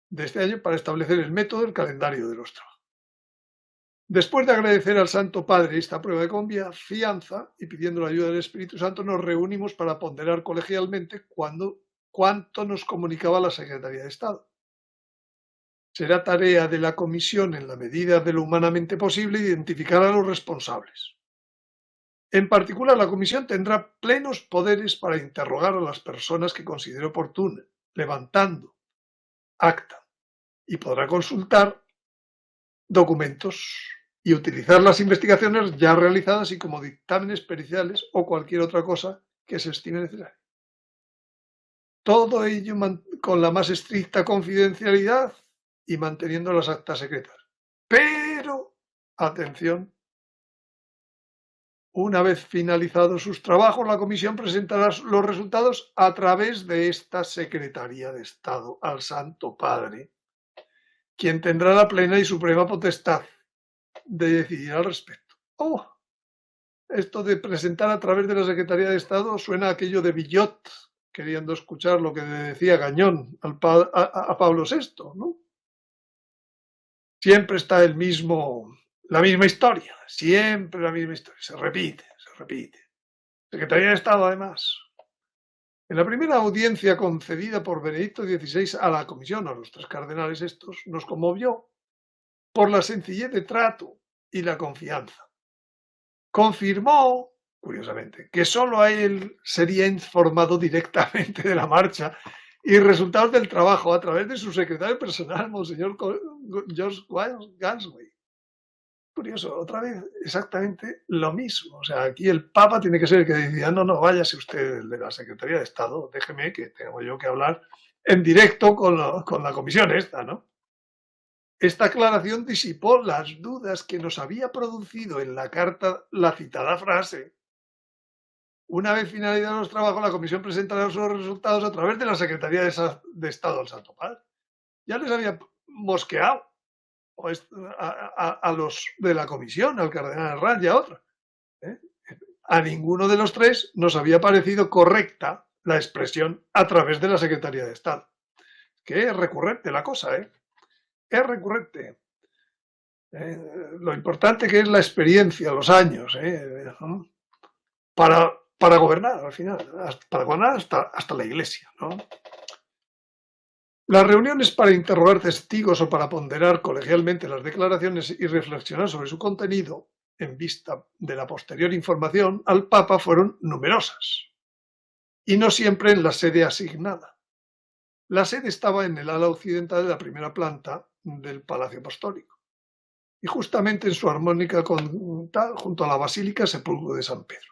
de este año para establecer el método y el calendario de los trabajos. Después de agradecer al Santo Padre esta prueba de confianza y pidiendo la ayuda del Espíritu Santo, nos reunimos para ponderar colegialmente cuánto nos comunicaba la Secretaría de Estado. Será tarea de la comisión, en la medida de lo humanamente posible, identificar a los responsables. En particular, la comisión tendrá plenos poderes para interrogar a las personas que considere oportuno, levantando acta, y podrá consultar documentos y utilizar las investigaciones ya realizadas y como dictámenes periciales o cualquier otra cosa que se estime necesaria. Todo ello con la más estricta confidencialidad y manteniendo las actas secretas. Pero, atención, una vez finalizados sus trabajos, la comisión presentará los resultados a través de esta Secretaría de Estado al Santo Padre, quien tendrá la plena y suprema potestad de decidir al respecto. Esto de presentar a través de la Secretaría de Estado suena a aquello de Villot, queriendo escuchar lo que decía Gañón a Pablo VI, ¿no? Siempre está la misma historia, siempre la misma historia, se repite. Secretaría de Estado, además. En la primera audiencia concedida por Benedicto XVI a la comisión, a los tres cardenales estos, nos conmovió por la sencillez de trato y la confianza. Confirmó, curiosamente, que solo a él sería informado directamente de la marcha y resultados del trabajo a través de su secretario personal, Monseñor George Gansway. Curioso, otra vez exactamente lo mismo. O sea, aquí el Papa tiene que ser el que decida, no, váyase usted de la Secretaría de Estado, déjeme que tengo yo que hablar en directo con la comisión esta, ¿no? Esta aclaración disipó las dudas que nos había producido en la carta la citada frase. Una vez finalizados los trabajos, la comisión presentará sus resultados a través de la Secretaría de Estado al Santo Padre. Ya les había mosqueado a los de la comisión, al cardenal Herranz y a otros. A ninguno de los tres nos había parecido correcta la expresión a través de la Secretaría de Estado. Que es recurrente la cosa, es recurrente. Lo importante que es la experiencia, los años, para gobernar al final, para gobernar hasta la Iglesia, ¿no? Las reuniones para interrogar testigos o para ponderar colegialmente las declaraciones y reflexionar sobre su contenido en vista de la posterior información al Papa fueron numerosas y no siempre en la sede asignada. La sede estaba en el ala occidental de la primera planta del Palacio Apostólico y justamente en su armónica junto a la Basílica Sepulcro de San Pedro.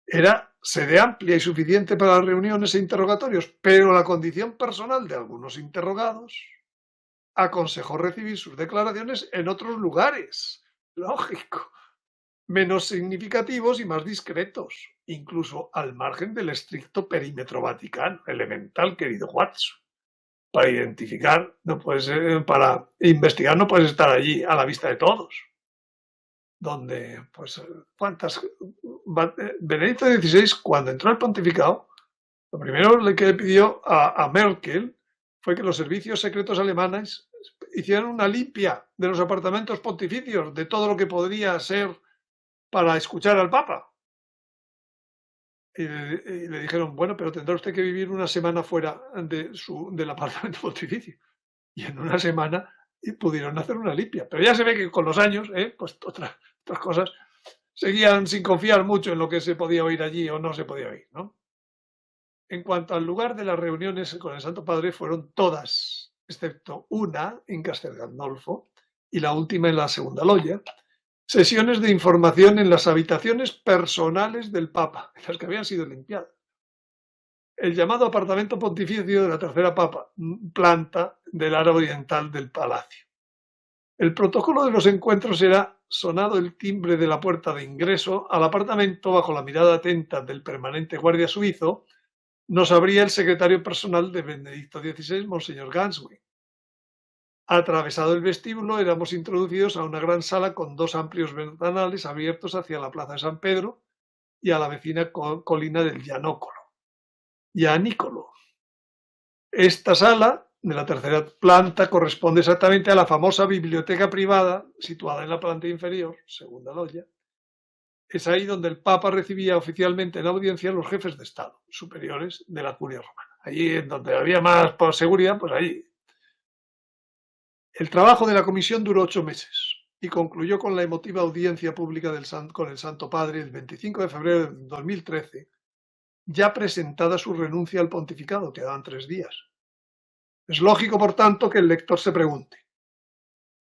Era sede amplia y suficiente para las reuniones e interrogatorios, pero la condición personal de algunos interrogados aconsejó recibir sus declaraciones en otros lugares, lógico, menos significativos y más discretos, incluso al margen del estricto perímetro vaticano, elemental, querido Watson. Para identificar, no puedes, para investigar no puedes estar allí a la vista de todos. Donde, pues, Benedicto XVI, cuando entró al pontificado, lo primero que le pidió a Merkel fue que los servicios secretos alemanes hicieran una limpia de los apartamentos pontificios, de todo lo que podría ser para escuchar al Papa. Y le dijeron, bueno, pero tendrá usted que vivir una semana fuera del apartamento pontificio. Y en una semana pudieron hacer una limpia. Pero ya se ve que con los años, pues otras cosas, seguían sin confiar mucho en lo que se podía oír allí o no se podía oír, ¿no? En cuanto al lugar de las reuniones con el Santo Padre, fueron todas, excepto una en Castel Gandolfo y la última en la Segunda Logia, sesiones de información en las habitaciones personales del Papa, las que habían sido limpiadas. El llamado apartamento pontificio de la tercera planta del ala oriental del palacio. El protocolo de los encuentros era: sonado el timbre de la puerta de ingreso al apartamento bajo la mirada atenta del permanente guardia suizo, nos abría el secretario personal de Benedicto XVI, Monseñor Ganswein. Atravesado el vestíbulo, éramos introducidos a una gran sala con dos amplios ventanales abiertos hacia la plaza de San Pedro y a la vecina colina del Gianicolo. Esta sala de la tercera planta corresponde exactamente a la famosa biblioteca privada situada en la planta inferior, segunda logia. Es ahí donde el Papa recibía oficialmente en audiencia a los jefes de Estado superiores de la curia romana. Allí en donde había más seguridad, pues allí. El trabajo de la comisión duró 8 meses y concluyó con la emotiva audiencia pública con el Santo Padre el 25 de febrero de 2013, ya presentada su renuncia al pontificado, quedaban 3 días. Es lógico, por tanto, que el lector se pregunte: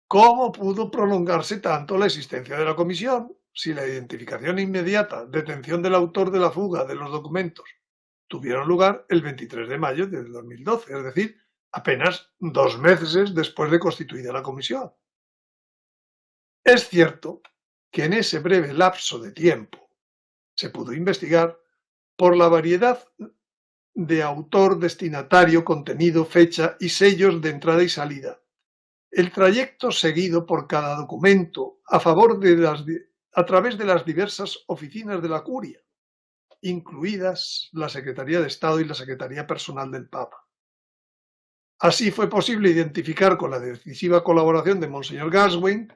¿cómo pudo prolongarse tanto la existencia de la comisión si la identificación inmediata, detención del autor de la fuga de los documentos, tuvieron lugar el 23 de mayo de 2012, es decir, apenas 2 meses después de constituida la comisión? Es cierto que en ese breve lapso de tiempo se pudo investigar por la variedad de autor, destinatario, contenido, fecha y sellos de entrada y salida, el trayecto seguido por cada documento a través de las diversas oficinas de la curia, incluidas la Secretaría de Estado y la Secretaría Personal del Papa. Así fue posible identificar, con la decisiva colaboración de Monseñor Ganswein,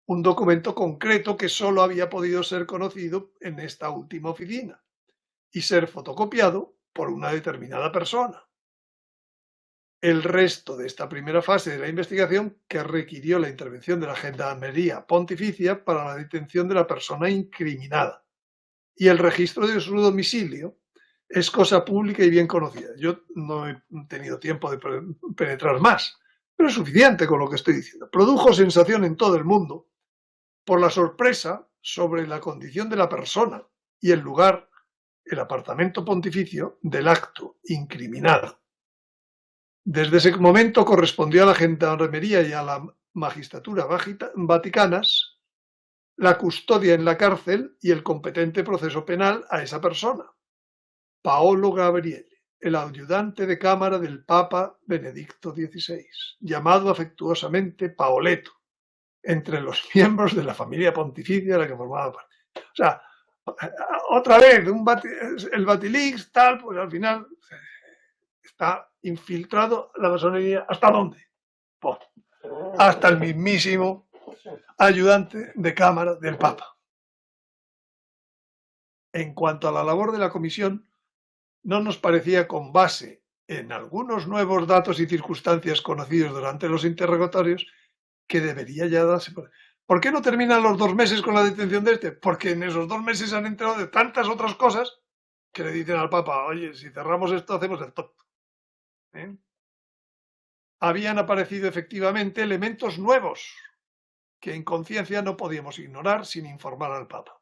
un documento concreto que solo había podido ser conocido en esta última oficina y ser fotocopiado por una determinada persona. El resto de esta primera fase de la investigación, que requirió la intervención de la Gendarmería Pontificia para la detención de la persona incriminada y el registro de su domicilio, es cosa pública y bien conocida. Yo no he tenido tiempo de penetrar más, pero es suficiente con lo que estoy diciendo. Produjo sensación en todo el mundo por la sorpresa sobre la condición de la persona y el lugar, el apartamento pontificio, del acto incriminado. Desde ese momento correspondió a la Gendarmería y a la Magistratura vaticanas la custodia en la cárcel y el competente proceso penal a esa persona, Paolo Gabriele, el ayudante de cámara del Papa Benedicto XVI, llamado afectuosamente Paoletto, entre los miembros de la familia pontificia de la que formaba parte. O sea, otra vez, el Batilix, tal, pues al final está infiltrado la masonería. ¿Hasta dónde? Pues, hasta el mismísimo ayudante de cámara del Papa. En cuanto a la labor de la comisión, no nos parecía, con base en algunos nuevos datos y circunstancias conocidos durante los interrogatorios, que debería ya darse. ¿Por qué no terminan los 2 meses con la detención de este? Porque en esos 2 meses han enterado de tantas otras cosas que le dicen al Papa: oye, si cerramos esto, hacemos el tonto. Habían aparecido efectivamente elementos nuevos que en conciencia no podíamos ignorar sin informar al Papa.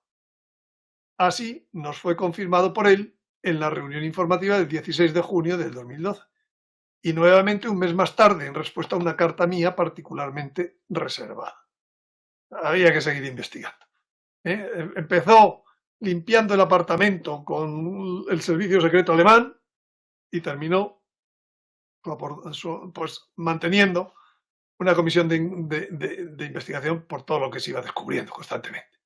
Así nos fue confirmado por él en la reunión informativa del 16 de junio del 2012 y nuevamente un mes más tarde en respuesta a una carta mía particularmente reservada. Había que seguir investigando. Empezó limpiando el apartamento con el servicio secreto alemán y terminó pues manteniendo una comisión de investigación por todo lo que se iba descubriendo constantemente.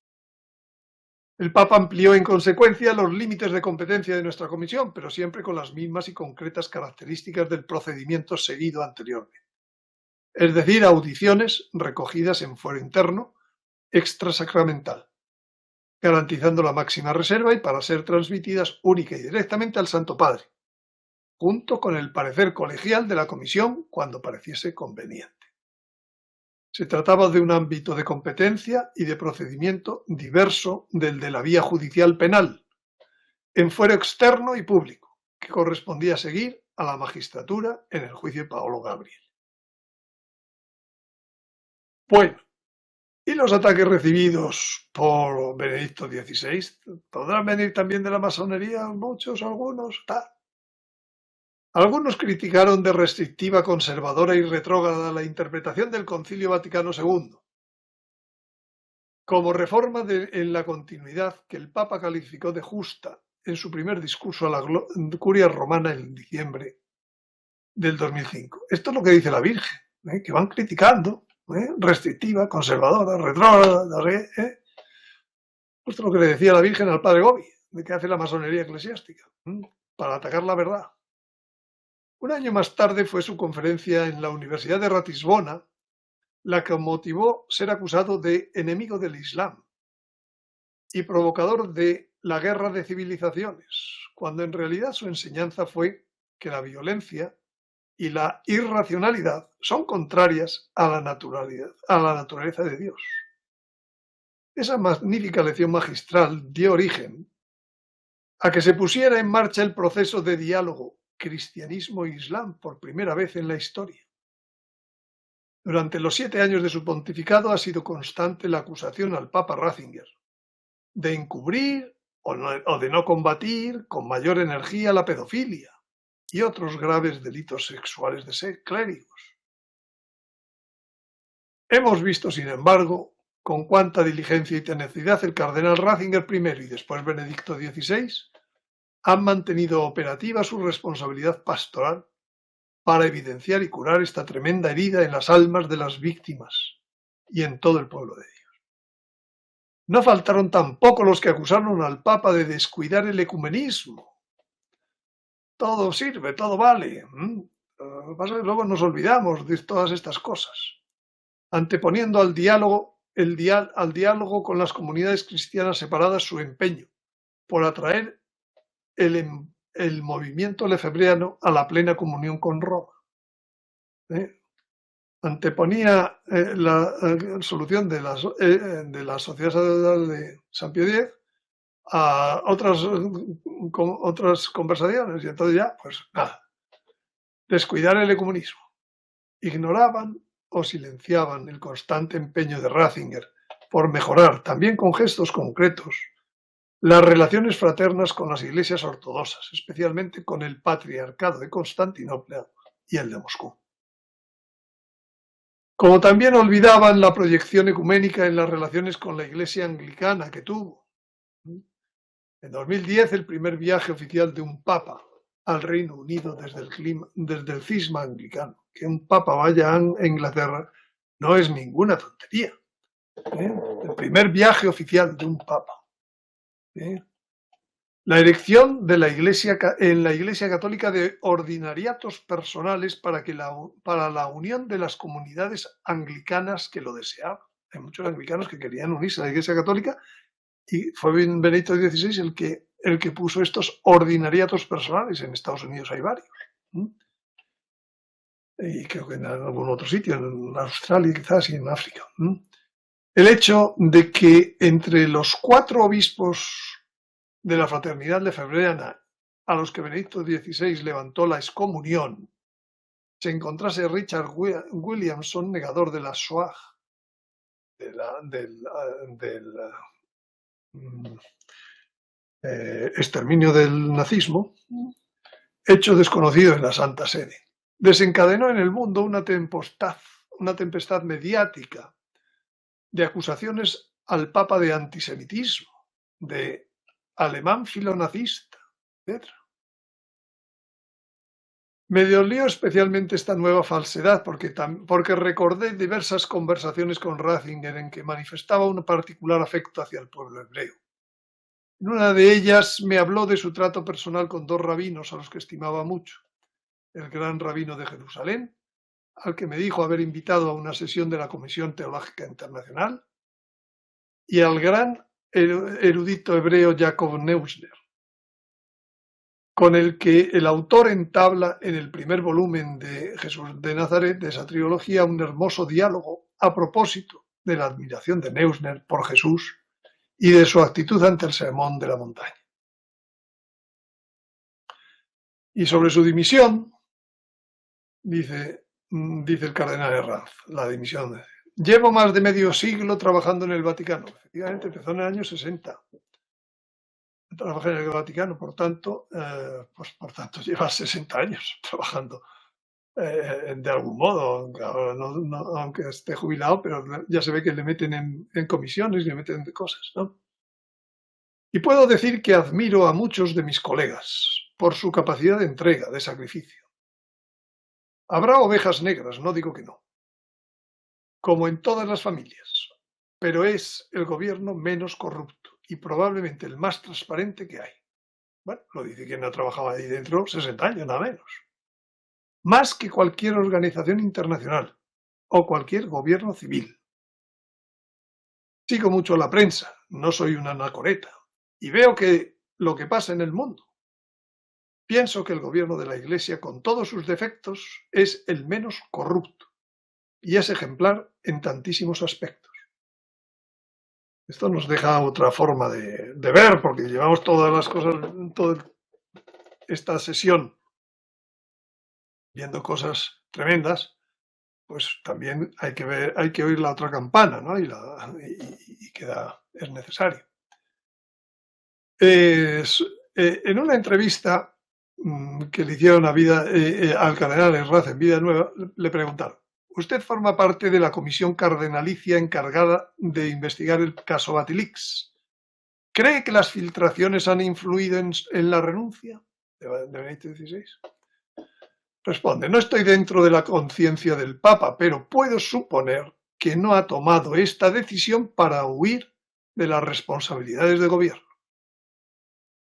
El Papa amplió en consecuencia los límites de competencia de nuestra comisión, pero siempre con las mismas y concretas características del procedimiento seguido anteriormente. Es decir, audiciones recogidas en fuero interno, extrasacramental, garantizando la máxima reserva y para ser transmitidas única y directamente al Santo Padre, junto con el parecer colegial de la comisión cuando pareciese conveniente. Se trataba de un ámbito de competencia y de procedimiento diverso del de la vía judicial penal, en fuero externo y público, que correspondía seguir a la magistratura en el juicio de Paolo Gabriel. Bueno, y los ataques recibidos por Benedicto XVI, ¿podrán venir también de la masonería? Muchos, algunos, tal. Algunos criticaron de restrictiva, conservadora y retrógrada la interpretación del Concilio Vaticano II, como reforma en la continuidad que el Papa calificó de justa en su primer discurso a la Curia Romana en diciembre del 2005. Esto es lo que dice la Virgen, que van criticando, restrictiva, conservadora, retrógrada, Esto es lo que le decía la Virgen al padre Gobi, de que hace la masonería eclesiástica, para atacar la verdad. Un año más tarde fue su conferencia en la Universidad de Ratisbona la que motivó ser acusado de enemigo del Islam y provocador de la guerra de civilizaciones, cuando en realidad su enseñanza fue que la violencia y la irracionalidad son contrarias a la naturaleza de Dios. Esa magnífica lección magistral dio origen a que se pusiera en marcha el proceso de diálogo cristianismo e islam por primera vez en la historia. Durante los 7 años de su pontificado ha sido constante la acusación al Papa Ratzinger de encubrir o de no combatir con mayor energía la pedofilia y otros graves delitos sexuales de clérigos. Hemos visto, sin embargo, con cuánta diligencia y tenacidad el cardenal Ratzinger I y después Benedicto XVI han mantenido operativa su responsabilidad pastoral para evidenciar y curar esta tremenda herida en las almas de las víctimas y en todo el pueblo de Dios. No faltaron tampoco los que acusaron al Papa de descuidar el ecumenismo. Todo sirve, todo vale. Lo que pasa es que luego nos olvidamos de todas estas cosas, anteponiendo al diálogo con las comunidades cristianas separadas su empeño por atraer el movimiento lefebvriano a la plena comunión con Roma. Anteponía la solución de la Sociedad Sacerdotal de San Pío X a otras conversaciones, y entonces ya, pues nada, descuidar el ecumenismo. Ignoraban o silenciaban el constante empeño de Ratzinger por mejorar, también con gestos concretos, las relaciones fraternas con las iglesias ortodoxas, especialmente con el Patriarcado de Constantinopla y el de Moscú. Como también olvidaban la proyección ecuménica en las relaciones con la Iglesia anglicana que tuvo. En 2010, el primer viaje oficial de un papa al Reino Unido desde el cisma anglicano. Que un papa vaya a Inglaterra no es ninguna tontería. El primer viaje oficial de un papa. La erección en la Iglesia Católica de ordinariatos personales para la unión de las comunidades anglicanas que lo deseaban. Hay muchos anglicanos que querían unirse a la Iglesia Católica y fue Benedicto XVI el que puso estos ordinariatos personales. En Estados Unidos hay varios. Y creo que en algún otro sitio, en Australia quizás y en África. El hecho de que entre los 4 obispos de la fraternidad lefebvriana a los que Benedicto XVI levantó la excomunión, se encontrase Richard Williamson, negador de la Shoah, del exterminio del nazismo, hecho desconocido en la Santa Sede. Desencadenó en el mundo una tempestad mediática de acusaciones al Papa de antisemitismo, de alemán filonacista, etc. Me dolió especialmente esta nueva falsedad porque recordé diversas conversaciones con Ratzinger en que manifestaba un particular afecto hacia el pueblo hebreo. En una de ellas me habló de su trato personal con dos rabinos a los que estimaba mucho: el gran rabino de Jerusalén, al que me dijo haber invitado a una sesión de la Comisión Teológica Internacional, y al gran erudito hebreo Jacob Neusner, con el que el autor entabla en el primer volumen de Jesús de Nazaret, de esa trilogía, un hermoso diálogo a propósito de la admiración de Neusner por Jesús y de su actitud ante el sermón de la montaña. Y sobre su dimisión, dice el cardenal Herranz, la dimisión. Llevo más de medio siglo trabajando en el Vaticano. Efectivamente, empezó en el año 60. Trabajé en el Vaticano, por tanto, lleva 60 años trabajando de algún modo, aunque esté jubilado, pero ya se ve que le meten en comisiones, le meten de cosas, ¿no? Y puedo decir que admiro a muchos de mis colegas por su capacidad de entrega, de sacrificio. Habrá ovejas negras, no digo que no, como en todas las familias, pero es el gobierno menos corrupto y probablemente el más transparente que hay. Bueno, lo dice quien ha trabajado ahí dentro 60 años, nada menos. Más que cualquier organización internacional o cualquier gobierno civil. Sigo mucho la prensa, no soy una anacoreta, y veo que lo que pasa en el mundo. Pienso que el gobierno de la Iglesia, con todos sus defectos, es el menos corrupto y es ejemplar en tantísimos aspectos. Esto nos deja otra forma de ver, porque llevamos todas las cosas, toda esta sesión viendo cosas tremendas, pues también hay que oír la otra campana, ¿no? Y es necesario. En una entrevista que le hicieron al cardenal Herranz en Vida Nueva, le preguntaron: usted forma parte de la comisión cardenalicia encargada de investigar el caso Batilix. ¿Cree que las filtraciones han influido en la renuncia de Benedicto XVI? Responde: no estoy dentro de la conciencia del Papa, pero puedo suponer que no ha tomado esta decisión para huir de las responsabilidades de gobierno.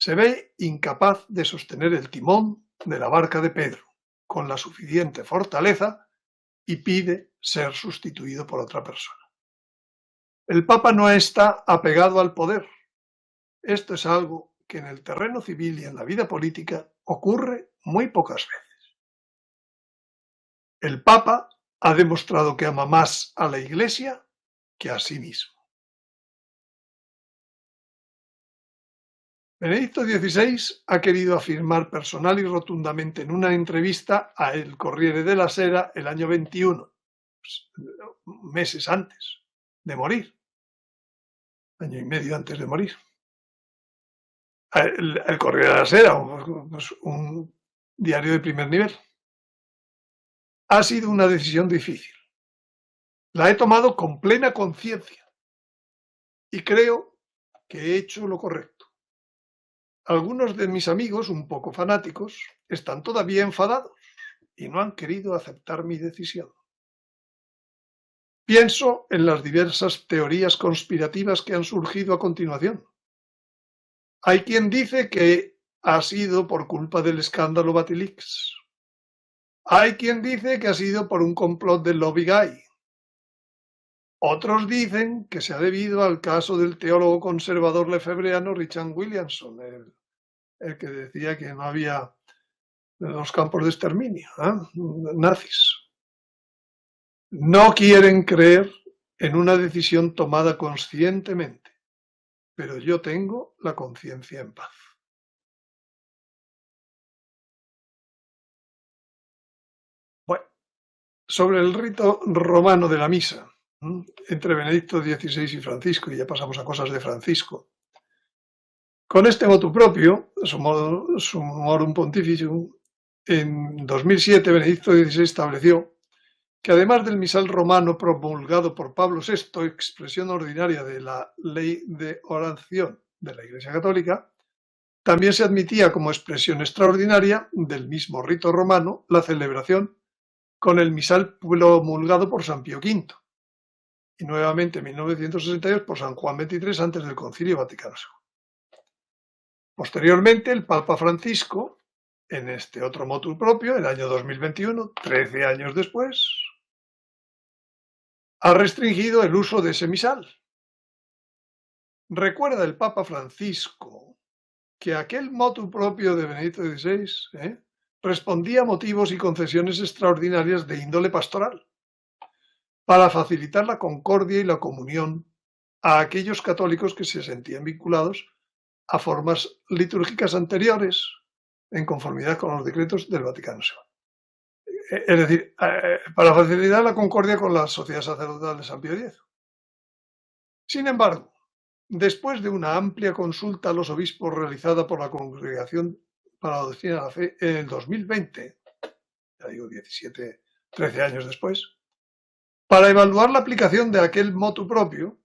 Se ve incapaz de sostener el timón de la barca de Pedro con la suficiente fortaleza y pide ser sustituido por otra persona. El Papa no está apegado al poder. Esto es algo que en el terreno civil y en la vida política ocurre muy pocas veces. El Papa ha demostrado que ama más a la Iglesia que a sí mismo. Benedicto XVI ha querido afirmar personal y rotundamente en una entrevista a El Corriere della Sera el año 21, meses antes de morir, año y medio antes de morir. El Corriere della Sera, un diario de primer nivel. Ha sido una decisión difícil. La he tomado con plena conciencia y creo que he hecho lo correcto. Algunos de mis amigos, un poco fanáticos, están todavía enfadados y no han querido aceptar mi decisión. Pienso en las diversas teorías conspirativas que han surgido a continuación. Hay quien dice que ha sido por culpa del escándalo Batilix. Hay quien dice que ha sido por un complot del Lobby Gay. Otros dicen que se ha debido al caso del teólogo conservador lefebvreano Richard Williamson, el que decía que no había los campos de exterminio, nazis. No quieren creer en una decisión tomada conscientemente, pero yo tengo la conciencia en paz. Bueno, sobre el rito romano de la misa, entre Benedicto XVI y Francisco, y ya pasamos a cosas de Francisco. Con este motu propio, Summorum Pontificum, en 2007 Benedicto XVI estableció que además del misal romano promulgado por Pablo VI, expresión ordinaria de la ley de oración de la Iglesia Católica, también se admitía como expresión extraordinaria del mismo rito romano la celebración con el misal promulgado por San Pío V y nuevamente en 1962 por San Juan XXIII antes del Concilio Vaticano II. Posteriormente, el Papa Francisco, en este otro motu propio, el año 2021, 13 años después, ha restringido el uso de ese misal. Recuerda el Papa Francisco que aquel motu propio de Benedicto XVI respondía a motivos y concesiones extraordinarias de índole pastoral para facilitar la concordia y la comunión a aquellos católicos que se sentían vinculados a formas litúrgicas anteriores en conformidad con los decretos del Vaticano II. Es decir, para facilitar la concordia con la sociedad sacerdotal de San Pío X. Sin embargo, después de una amplia consulta a los obispos realizada por la Congregación para la Doctrina de la Fe en el 2020, ya digo 13 años después, para evaluar la aplicación de aquel motu propio,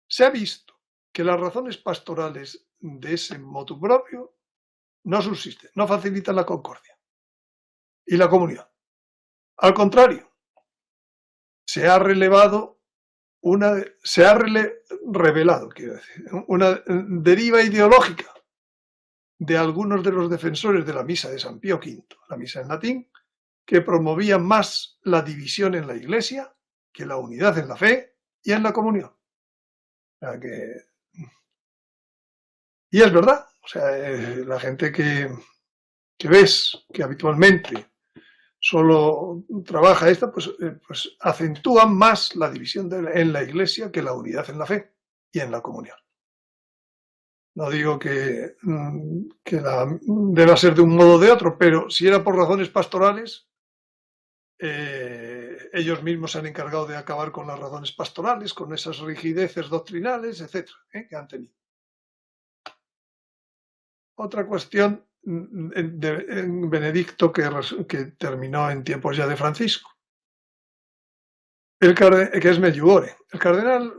se ha visto que las razones pastorales de ese motu propio no subsisten, no facilitan la concordia y la comunión. Al contrario, se ha revelado una deriva ideológica de algunos de los defensores de la misa de San Pío V, la misa en latín, que promovía más la división en la Iglesia que la unidad en la fe y en la comunión. O sea y es verdad, o sea, la gente que ves que habitualmente solo trabaja esta, pues acentúa más la división en la Iglesia que la unidad en la fe y en la comunión. No digo que deba ser de un modo o de otro, pero si era por razones pastorales, ellos mismos se han encargado de acabar con las razones pastorales, con esas rigideces doctrinales, etcétera, que han tenido. Otra cuestión de Benedicto que terminó en tiempos ya de Francisco, que es Medjugorje. El cardenal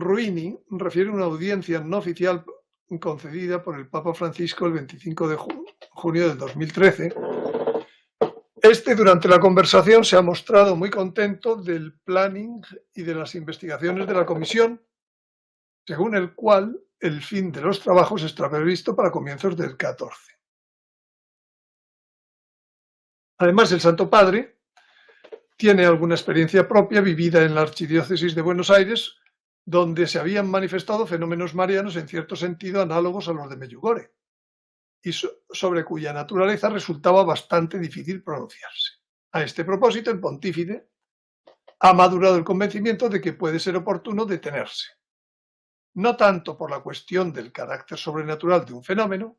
Ruini refiere una audiencia no oficial concedida por el Papa Francisco el 25 de junio del 2013. Durante la conversación se ha mostrado muy contento del planning y de las investigaciones de la comisión, según el cual el fin de los trabajos está previsto para comienzos del 14. Además, el Santo Padre tiene alguna experiencia propia vivida en la Archidiócesis de Buenos Aires, donde se habían manifestado fenómenos marianos en cierto sentido análogos a los de Medjugorje, y sobre cuya naturaleza resultaba bastante difícil pronunciarse. A este propósito, el pontífice ha madurado el convencimiento de que puede ser oportuno detenerse, no tanto por la cuestión del carácter sobrenatural de un fenómeno,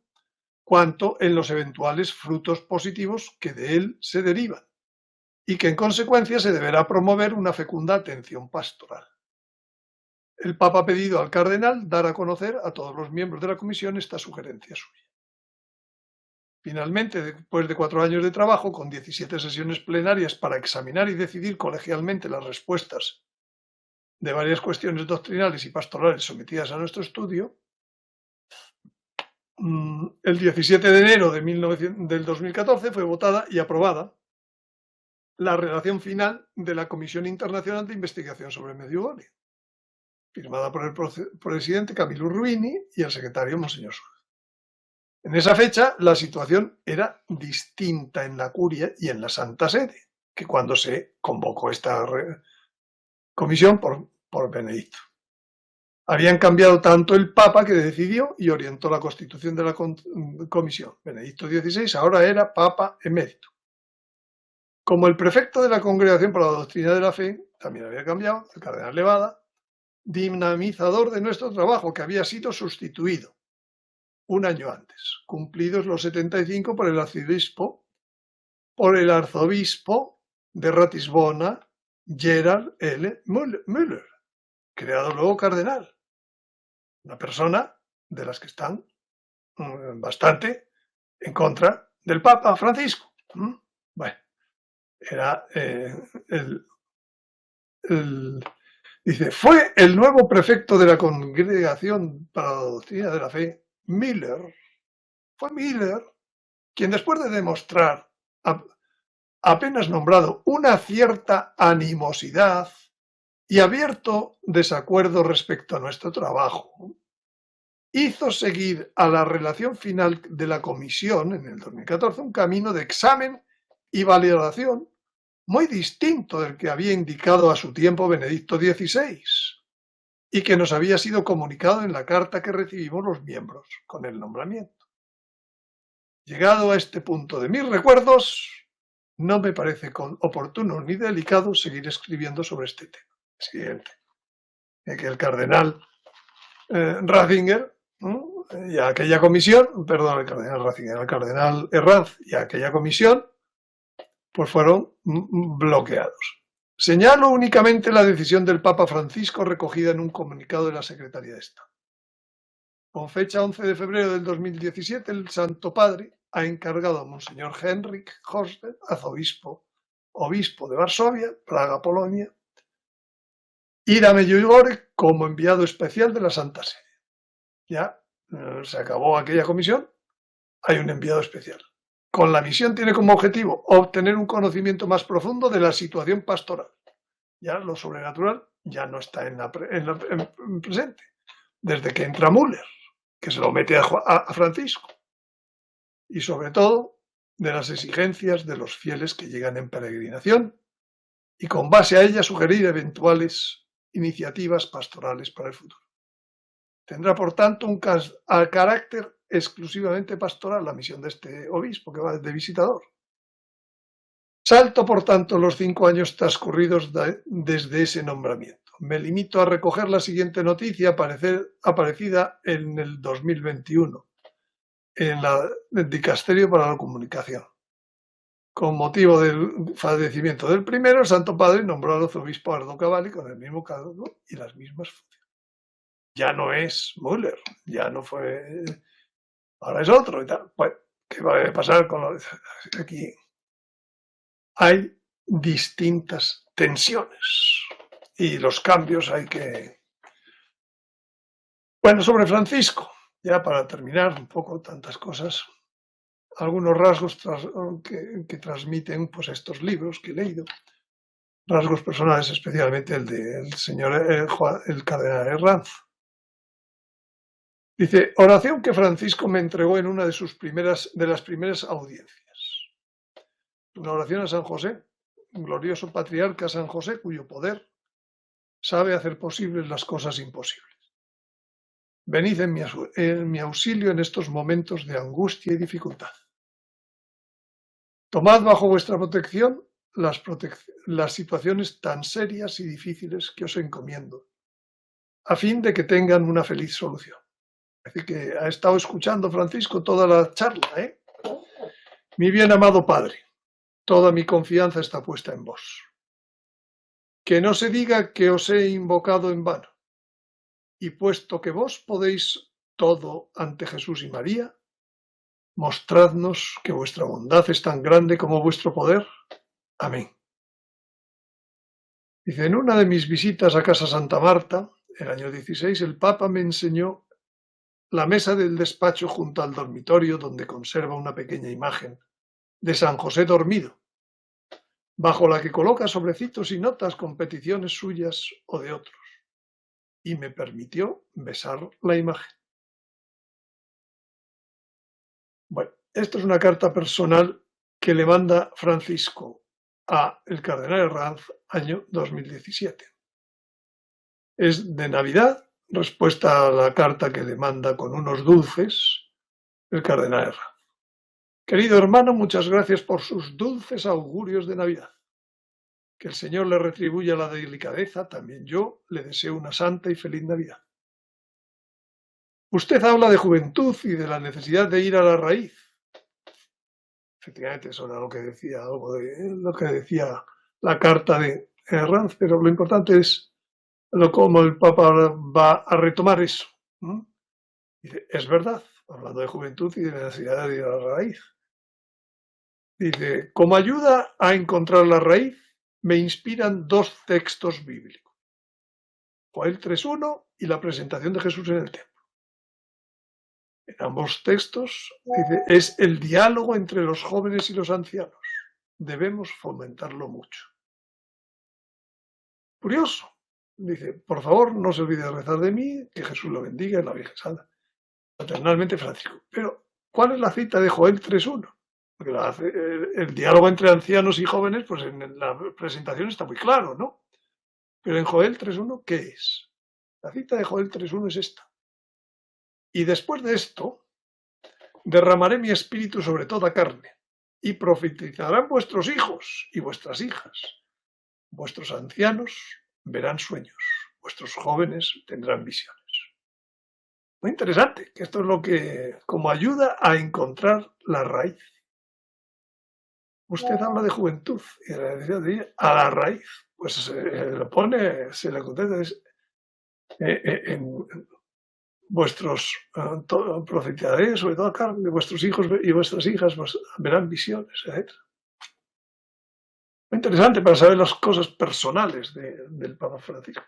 cuanto en los eventuales frutos positivos que de él se derivan, y que en consecuencia se deberá promover una fecunda atención pastoral. El Papa ha pedido al cardenal dar a conocer a todos los miembros de la comisión esta sugerencia suya. Finalmente, después de 4 años de trabajo, con 17 sesiones plenarias para examinar y decidir colegialmente las respuestas de varias cuestiones doctrinales y pastorales sometidas a nuestro estudio, el 17 de enero del 2014 fue votada y aprobada la redacción final de la Comisión Internacional de Investigación sobre Medjugorje, firmada por el presidente Camilo Ruini y el secretario Monseñor Suárez. En esa fecha, la situación era distinta en la Curia y en la Santa Sede que cuando se convocó esta comisión por Benedicto. Habían cambiado tanto el Papa que decidió y orientó la constitución de la comisión. Benedicto XVI ahora era Papa emérito. Como el prefecto de la Congregación para la Doctrina de la Fe también había cambiado, el cardenal Levada, dinamizador de nuestro trabajo, que había sido sustituido un año antes, cumplidos los 75 por el arzobispo de Ratisbona, Gerard L. Müller, creado luego cardenal. Una persona de las que están bastante en contra del Papa Francisco. Bueno, era Dice, fue el nuevo prefecto de la Congregación para la Doctrina de la Fe, Miller, quien después de demostrar, apenas nombrado, una cierta animosidad y abierto desacuerdo respecto a nuestro trabajo, hizo seguir a la relación final de la comisión en el 2014 un camino de examen y validación muy distinto del que había indicado a su tiempo Benedicto XVI y que nos había sido comunicado en la carta que recibimos los miembros con el nombramiento. Llegado a este punto de mis recuerdos, no me parece oportuno ni delicado seguir escribiendo sobre este tema. Siguiente. Que el cardenal Ratzinger y aquella comisión, perdón, el cardenal Ratzinger, el cardenal Herranz y aquella comisión, pues fueron bloqueados. Señalo únicamente la decisión del Papa Francisco recogida en un comunicado de la Secretaría de Estado. Con fecha 11 de febrero del 2017, el Santo Padre ha encargado a Monseñor Henryk Horsfeld, obispo de Varsovia, Praga, Polonia, ir a Medjugorje como enviado especial de la Santa Sede. Ya se acabó aquella comisión, hay un enviado especial. Con la misión tiene como objetivo obtener un conocimiento más profundo de la situación pastoral. Ya lo sobrenatural ya no está en presente. Desde que entra Müller, que se lo mete a Francisco. Y sobre todo de las exigencias de los fieles que llegan en peregrinación y con base a ellas sugerir eventuales iniciativas pastorales para el futuro. Tendrá, por tanto, un carácter exclusivamente pastoral la misión de este obispo que va de visitador. Salto, por tanto, los 5 años transcurridos desde ese nombramiento. Me limito a recoger la siguiente noticia aparecida en el 2021 en el Dicasterio para la Comunicación. Con motivo del fallecimiento del primero, el Santo Padre nombró al arzobispo Ardo Cavalli con el mismo cargo y las mismas funciones. Ya no es Müller, ya no fue, ahora es otro y tal. Bueno, ¿qué va a pasar con aquí? Hay distintas tensiones y los cambios hay que... Bueno, sobre Francisco, ya para terminar un poco tantas cosas, algunos rasgos que transmiten pues estos libros que he leído, rasgos personales, especialmente el del señor el cardenal Herranz. Dice, oración que Francisco me entregó en una de las primeras audiencias. Una oración a San José, un glorioso patriarca San José, cuyo poder sabe hacer posibles las cosas imposibles. Venid en mi auxilio en estos momentos de angustia y dificultad. Tomad bajo vuestra protección las situaciones tan serias y difíciles que os encomiendo, a fin de que tengan una feliz solución. Así que ha estado escuchando Francisco toda la charla, ¿eh? Mi bien amado Padre, toda mi confianza está puesta en vos. Que no se diga que os he invocado en vano, y puesto que vos podéis todo ante Jesús y María, mostradnos que vuestra bondad es tan grande como vuestro poder. Amén. Dice, en una de mis visitas a Casa Santa Marta, el año 16, el Papa me enseñó la mesa del despacho junto al dormitorio donde conserva una pequeña imagen de San José dormido, bajo la que coloca sobrecitos y notas con peticiones suyas o de otros, y me permitió besar la imagen. Bueno, esto es una carta personal que le manda Francisco a el cardenal Herranz, año 2017. Es de Navidad, respuesta a la carta que le manda con unos dulces el cardenal Herranz. Querido hermano, muchas gracias por sus dulces augurios de Navidad. Que el Señor le retribuya la delicadeza, también yo le deseo una santa y feliz Navidad. Usted habla de juventud y de la necesidad de ir a la raíz. Efectivamente, eso era lo que decía, algo de lo que decía la carta de Herranz, pero lo importante es cómo el Papa va a retomar eso. Dice, es verdad, hablando de juventud y de la necesidad de ir a la raíz. Dice, como ayuda a encontrar la raíz, me inspiran 2 textos bíblicos. Joel 3:1 y la presentación de Jesús en el templo. En ambos textos dice, es el diálogo entre los jóvenes y los ancianos. Debemos fomentarlo mucho. Curioso. Dice, por favor, no se olvide de rezar de mí, que Jesús lo bendiga en la Virgen Santa. Fraternalmente, Francisco. Pero, ¿cuál es la cita de Joel 3:1? Porque el diálogo entre ancianos y jóvenes, pues en la presentación está muy claro, ¿no? Pero en Joel 3:1, ¿qué es? La cita de Joel 3:1 es esta. Y después de esto, derramaré mi espíritu sobre toda carne, y profetizarán vuestros hijos y vuestras hijas. Vuestros ancianos verán sueños, vuestros jóvenes tendrán visiones. Muy interesante, que esto es lo que, como ayuda a encontrar la raíz. Usted habla de juventud y de la necesidad de ir a la raíz. Pues lo pone, se le contesta, en vuestros profetizaré sobre toda carne, vuestros hijos y vuestras hijas verán visiones, etc. Muy interesante para saber las cosas personales del Papa Francisco.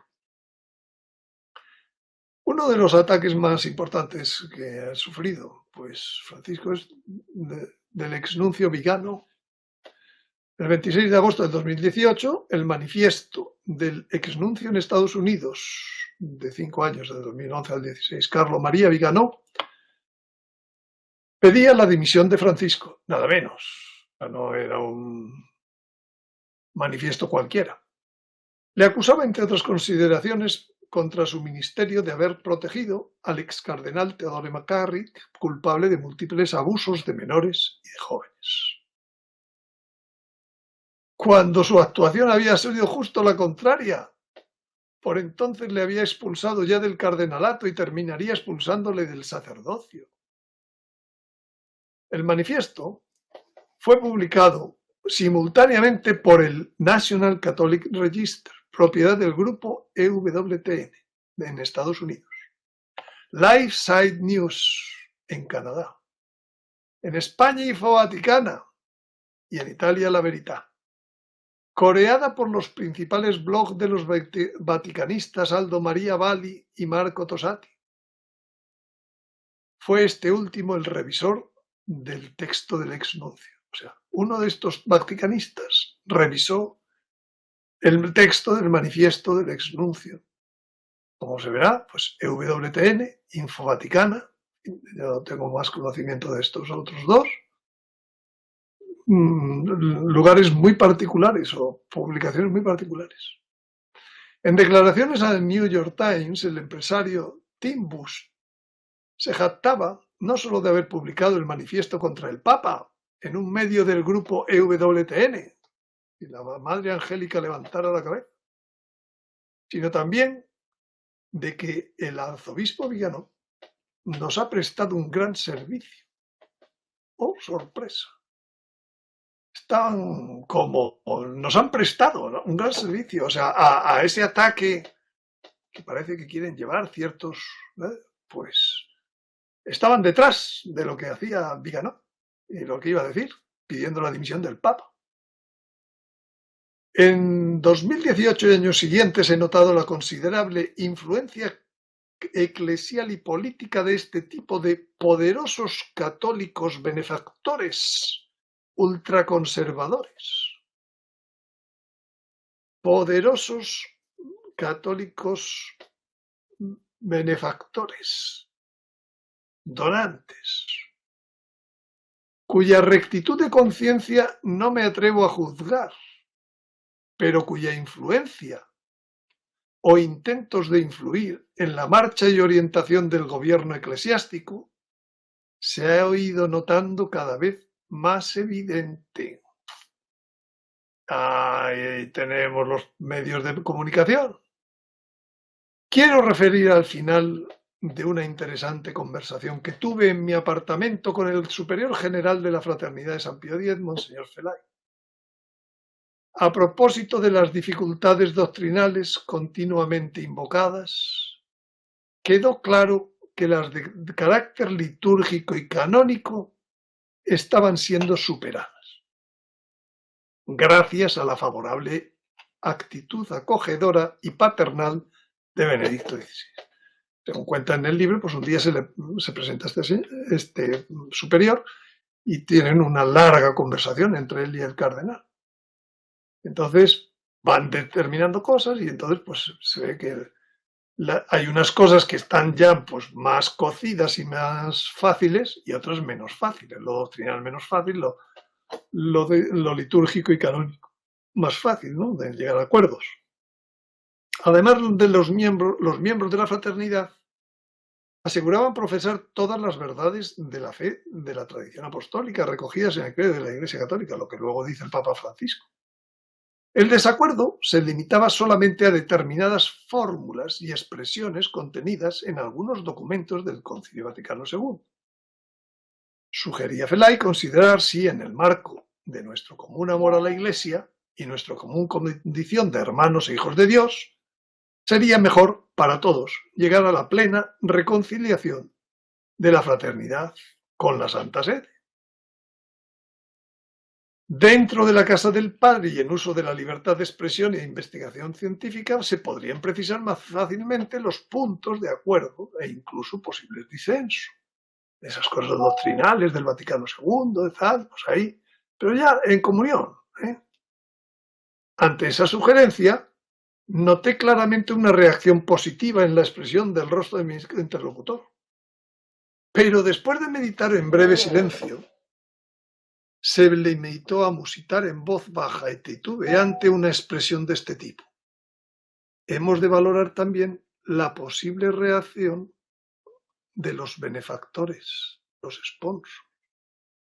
Uno de los ataques más importantes que ha sufrido, pues Francisco, es del exnuncio Vigano. El 26 de agosto de 2018, el manifiesto del exnuncio en Estados Unidos de 5 años, de 2011 al 16, Carlo María Vigano, pedía la dimisión de Francisco, nada menos. No era un manifiesto cualquiera. Le acusaba, entre otras consideraciones, contra su ministerio de haber protegido al ex cardenal Theodore McCarrick, culpable de múltiples abusos de menores y de jóvenes. Cuando su actuación había sido justo la contraria. Por entonces le había expulsado ya del cardenalato y terminaría expulsándole del sacerdocio. El manifiesto fue publicado simultáneamente por el National Catholic Register, propiedad del grupo EWTN en Estados Unidos, Life Side News en Canadá, en España Info Vaticana y en Italia La Verità, coreada por los principales blogs de los vaticanistas Aldo Maria Valli y Marco Tosati. Fue este último el revisor del texto del exnuncio. O sea, uno de estos vaticanistas revisó el texto del manifiesto del exnuncio. Como se verá, pues EWTN, Info Vaticana, yo tengo más conocimiento de estos otros dos, lugares muy particulares o publicaciones muy particulares. En declaraciones al New York Times, el empresario Tim Bush se jactaba no solo de haber publicado el manifiesto contra el Papa en un medio del grupo EWTN, y la Madre Angélica levantara la cabeza, sino también de que el arzobispo Vigano nos ha prestado un gran servicio. ¡Oh, sorpresa! Nos han prestado, ¿no?, un gran servicio, o sea, a ese ataque que parece que quieren llevar ciertos, pues estaban detrás de lo que hacía Vigano y lo que iba a decir, pidiendo la dimisión del Papa. En 2018 y años siguientes he notado la considerable influencia eclesial y política de este tipo de poderosos católicos benefactores ultraconservadores. Poderosos católicos benefactores, donantes, cuya rectitud de conciencia no me atrevo a juzgar, pero cuya influencia o intentos de influir en la marcha y orientación del gobierno eclesiástico se ha ido notando cada vez más evidente. Ahí tenemos los medios de comunicación. Quiero referir al final de una interesante conversación que tuve en mi apartamento con el superior general de la Fraternidad de San Pío X, Monseñor Felay. A propósito de las dificultades doctrinales continuamente invocadas, quedó claro que las de carácter litúrgico y canónico estaban siendo superadas, gracias a la favorable actitud acogedora y paternal de Benedicto XVI. Según cuenta en el libro, pues un día se presenta este superior y tienen una larga conversación entre él y el cardenal. Entonces van determinando cosas y entonces pues se ve que hay unas cosas que están ya pues más cocidas y más fáciles y otras menos fáciles. Lo doctrinal menos fácil, lo litúrgico y canónico más fácil, ¿no? De llegar a acuerdos. Además de los miembros de la fraternidad aseguraban profesar todas las verdades de la fe de la tradición apostólica recogidas en el credo de la Iglesia Católica, lo que luego dice el Papa Francisco. El desacuerdo se limitaba solamente a determinadas fórmulas y expresiones contenidas en algunos documentos del Concilio Vaticano II. Sugería Felay considerar si, en el marco de nuestro común amor a la Iglesia y nuestra común condición de hermanos e hijos de Dios, sería mejor para todos llegar a la plena reconciliación de la fraternidad con la Santa Sede. Dentro de la casa del Padre y en uso de la libertad de expresión e investigación científica se podrían precisar más fácilmente los puntos de acuerdo e incluso posibles disensos. Esas cosas doctrinales del Vaticano II, de tal, pues ahí, pero ya en comunión. Ante esa sugerencia, noté claramente una reacción positiva en la expresión del rostro de mi interlocutor. Pero después de meditar en breve silencio, se limitó a musitar en voz baja y titubeante una expresión de este tipo. Hemos de valorar también la posible reacción de los benefactores, los sponsors.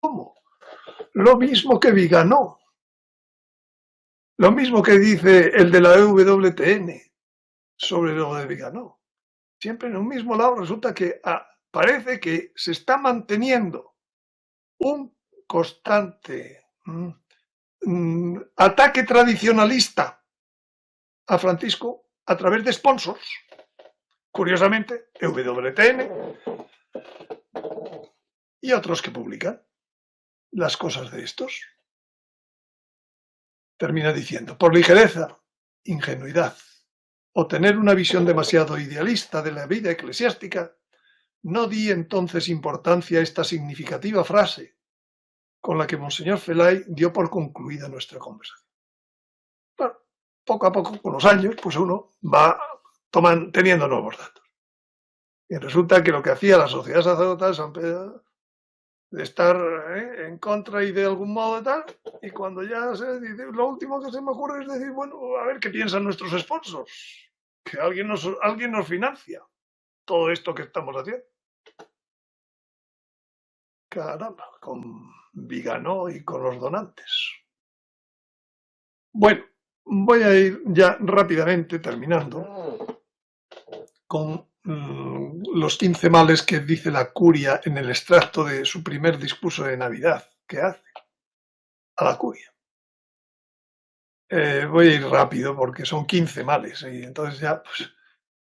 ¿Cómo? Lo mismo que Viganó. Lo mismo que dice el de la EWTN sobre lo de Viganó. Siempre en un mismo lado resulta que parece que se está manteniendo un constante ataque tradicionalista a Francisco a través de sponsors. Curiosamente, EWTN y otros que publican las cosas de estos. Termina diciendo, por ligereza, ingenuidad o tener una visión demasiado idealista de la vida eclesiástica, no di entonces importancia a esta significativa frase con la que Monseñor Felay dio por concluida nuestra conversación. Bueno, poco a poco, con los años, pues uno va teniendo nuevos datos. Y resulta que lo que hacía la Sociedad Sacerdotal de San Pedro, de estar en contra y de algún modo de tal, y cuando ya se dice, lo último que se me ocurre es decir, bueno, a ver qué piensan nuestros sponsors, que alguien nos financia todo esto que estamos haciendo. Caramba, con Viganó y con los donantes. Bueno, voy a ir ya rápidamente terminando con los 15 males que dice la curia en el extracto de su primer discurso de Navidad que hace a la curia. Voy a ir rápido porque son 15 males y entonces ya, pues,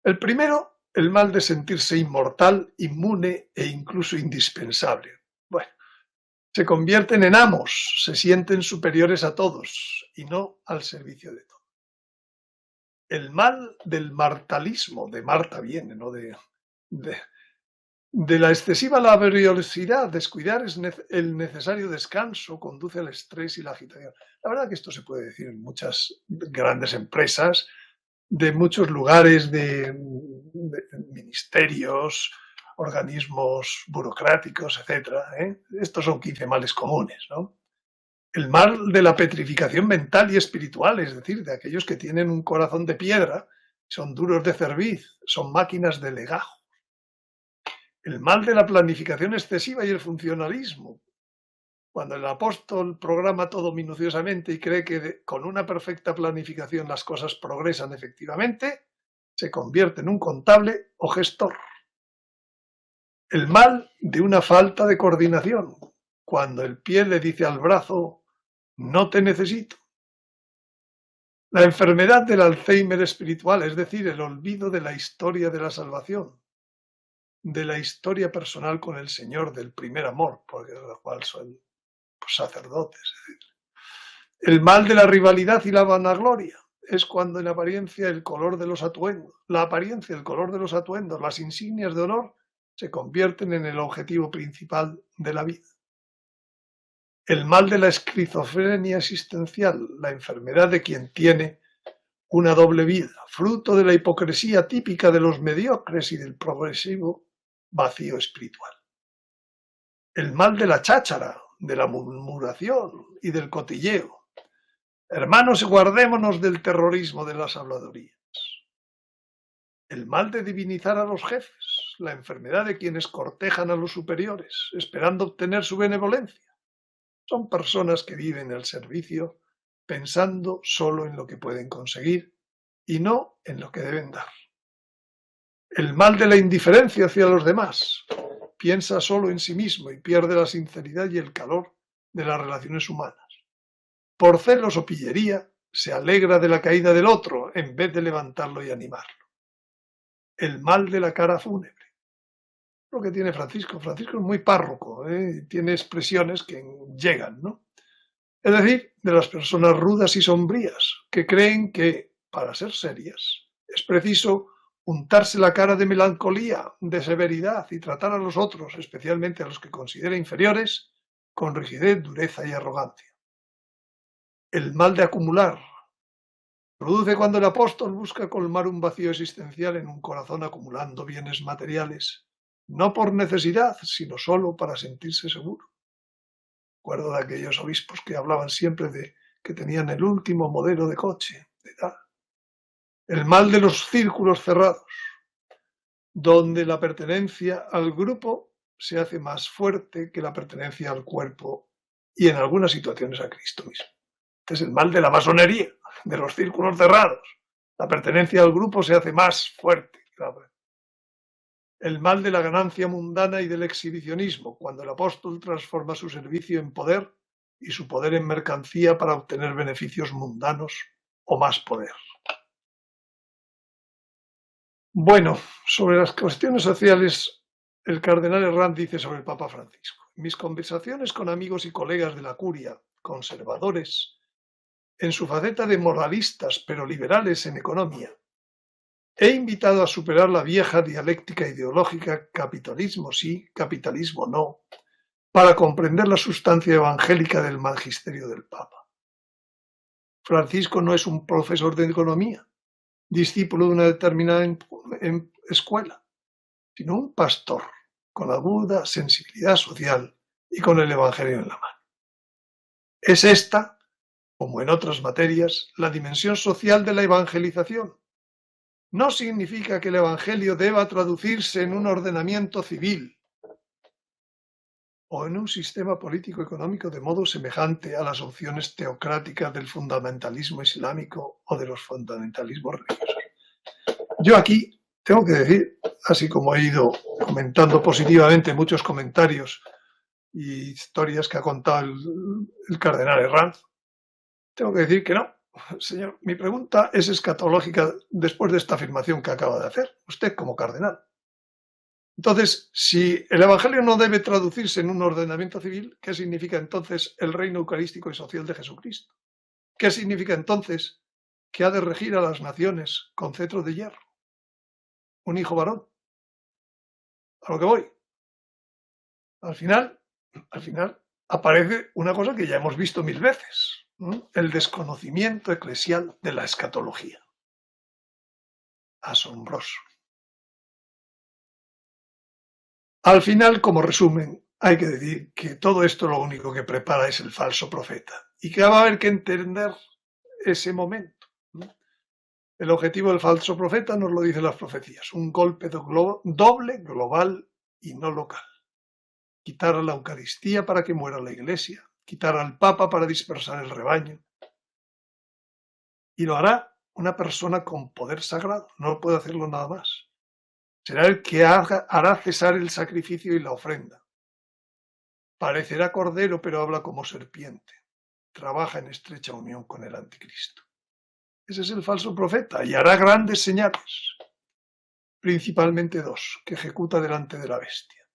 el primero, el mal de sentirse inmortal, inmune e incluso indispensable. Bueno, se convierten en amos, se sienten superiores a todos y no al servicio de todos. El mal del martalismo, de Marta viene, ¿no? De la excesiva laboriosidad, descuidar el necesario descanso, conduce al estrés y la agitación. La verdad que esto se puede decir en muchas grandes empresas, de muchos lugares, de ministerios, organismos burocráticos, etc. Estos son 15 males comunes, ¿no? El mal de la petrificación mental y espiritual, es decir, de aquellos que tienen un corazón de piedra, son duros de cerviz, son máquinas de legajo. El mal de la planificación excesiva y el funcionalismo. Cuando el apóstol programa todo minuciosamente y cree que con una perfecta planificación las cosas progresan efectivamente, se convierte en un contable o gestor. El mal de una falta de coordinación. Cuando el pie le dice al brazo, no te necesito. La enfermedad del Alzheimer espiritual, es decir, el olvido de la historia de la salvación, de la historia personal con el Señor, del primer amor, porque de lo cual son sacerdotes. El mal de la rivalidad y la vanagloria, es cuando en apariencia el color de los atuendos, la apariencia, el color de los atuendos, las insignias de honor, se convierten en el objetivo principal de la vida. El mal de la esquizofrenia existencial, la enfermedad de quien tiene una doble vida, fruto de la hipocresía típica de los mediocres y del progresivo vacío espiritual. El mal de la cháchara, de la murmuración y del cotilleo. Hermanos, guardémonos del terrorismo de las habladurías. El mal de divinizar a los jefes, la enfermedad de quienes cortejan a los superiores, esperando obtener su benevolencia. Son personas que viven al servicio pensando solo en lo que pueden conseguir y no en lo que deben dar. El mal de la indiferencia hacia los demás. Piensa solo en sí mismo y pierde la sinceridad y el calor de las relaciones humanas. Por celos o pillería, se alegra de la caída del otro en vez de levantarlo y animarlo. El mal de la cara fúnebre. Lo que tiene Francisco. Francisco es muy párroco, tiene expresiones que llegan, ¿no? Es decir, de las personas rudas y sombrías, que creen que, para ser serias, es preciso untarse la cara de melancolía, de severidad y tratar a los otros, especialmente a los que considera inferiores, con rigidez, dureza y arrogancia. El mal de acumular. Produce cuando el apóstol busca colmar un vacío existencial en un corazón acumulando bienes materiales, no por necesidad, sino solo para sentirse seguro. Recuerdo de aquellos obispos que hablaban siempre de que tenían el último modelo de coche, de tal. El mal de los círculos cerrados, donde la pertenencia al grupo se hace más fuerte que la pertenencia al cuerpo y en algunas situaciones a Cristo mismo. Este es el mal de la masonería, de los círculos cerrados. La pertenencia al grupo se hace más fuerte. El mal de la ganancia mundana y del exhibicionismo, cuando el apóstol transforma su servicio en poder y su poder en mercancía para obtener beneficios mundanos o más poder. Bueno, sobre las cuestiones sociales, el cardenal Herrán dice sobre el Papa Francisco: en mis conversaciones con amigos y colegas de la curia, conservadores, en su faceta de moralistas pero liberales en economía, he invitado a superar la vieja dialéctica ideológica capitalismo sí, capitalismo no, para comprender la sustancia evangélica del magisterio del Papa. Francisco no es un profesor de economía, discípulo de una determinada escuela, sino un pastor con aguda sensibilidad social y con el Evangelio en la mano. Es esta, como en otras materias, la dimensión social de la evangelización. No significa que el Evangelio deba traducirse en un ordenamiento civil o en un sistema político-económico de modo semejante a las opciones teocráticas del fundamentalismo islámico o de los fundamentalismos religiosos. Yo aquí tengo que decir, así como he ido comentando positivamente muchos comentarios y historias que ha contado el cardenal Herranz, tengo que decir que no. Señor, mi pregunta es escatológica después de esta afirmación que acaba de hacer, usted como cardenal. Entonces, si el Evangelio no debe traducirse en un ordenamiento civil, ¿qué significa entonces el reino eucarístico y social de Jesucristo? ¿Qué significa entonces que ha de regir a las naciones con cetro de hierro? Un hijo varón. A lo que voy. Al final aparece una cosa que ya hemos visto mil veces, ¿no? El desconocimiento eclesial de la escatología. Asombroso. Al final, como resumen, hay que decir que todo esto lo único que prepara es el falso profeta y que va a haber que entender ese momento. El objetivo del falso profeta nos lo dicen las profecías: un golpe doble, global y no local. Quitar a la Eucaristía para que muera la Iglesia, quitar al Papa para dispersar el rebaño. Y lo hará una persona con poder sagrado, no puede hacerlo nada más. Será el que hará cesar el sacrificio y la ofrenda. Parecerá cordero, pero habla como serpiente. Trabaja en estrecha unión con el anticristo. Ese es el falso profeta y hará grandes señales, principalmente dos, que ejecuta delante de la bestia.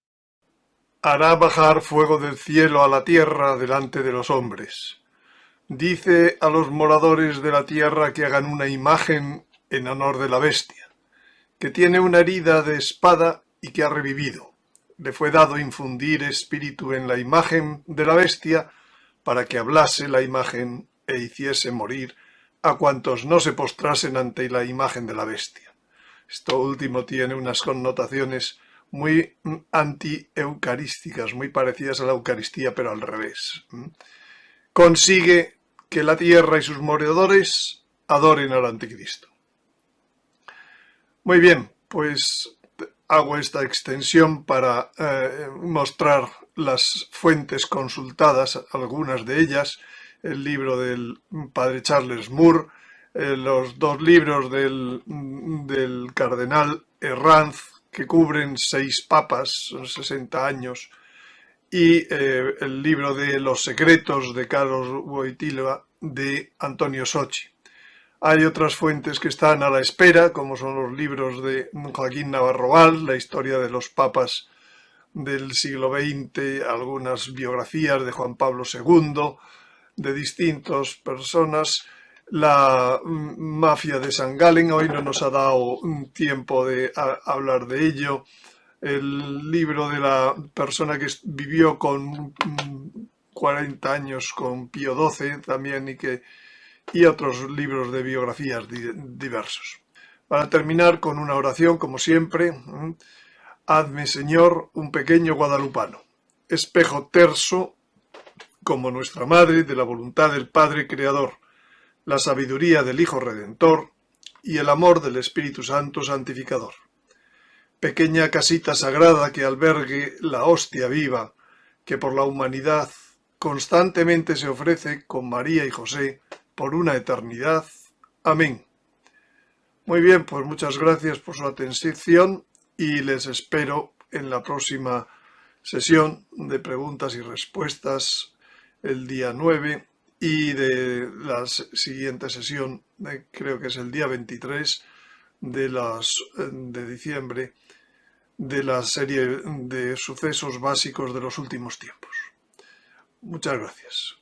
Hará bajar fuego del cielo a la tierra delante de los hombres. dice a los moradores de la tierra que hagan una imagen en honor de la bestia, que tiene una herida de espada y que ha revivido. Le fue dado infundir espíritu en la imagen de la bestia para que hablase la imagen e hiciese morir a cuantos no se postrasen ante la imagen de la bestia. Esto último tiene unas connotaciones muy anti-eucarísticas, muy parecidas a la Eucaristía, pero al revés. Consigue que la tierra y sus moradores adoren al anticristo. Muy bien, pues hago esta extensión para mostrar las fuentes consultadas, algunas de ellas, el libro del padre Charles Moore, los dos libros del cardenal Herranz, que cubren 6 papas, 60 años, y el libro de Los secretos de Carlos Wojtyła de Antonio Socci. Hay otras fuentes que están a la espera, como son los libros de Joaquín Navarro Val, la historia de los papas del siglo XX, algunas biografías de Juan Pablo II, de distintas personas, la mafia de San Galen, hoy no nos ha dado tiempo de hablar de ello, el libro de la persona que vivió con 40 años con Pío XII también y otros libros de biografías diversos. Para terminar con una oración, como siempre, hazme, Señor, un pequeño guadalupano, espejo terso como nuestra Madre de la voluntad del Padre Creador, la sabiduría del Hijo Redentor y el amor del Espíritu Santo Santificador. Pequeña casita sagrada que albergue la hostia viva, que por la humanidad constantemente se ofrece con María y José por una eternidad. Amén. Muy bien, pues muchas gracias por su atención y les espero en la próxima sesión de preguntas y respuestas el día 9 y de la siguiente sesión, creo que es el día 23 de diciembre, de la serie de sucesos básicos de los últimos tiempos. Muchas gracias.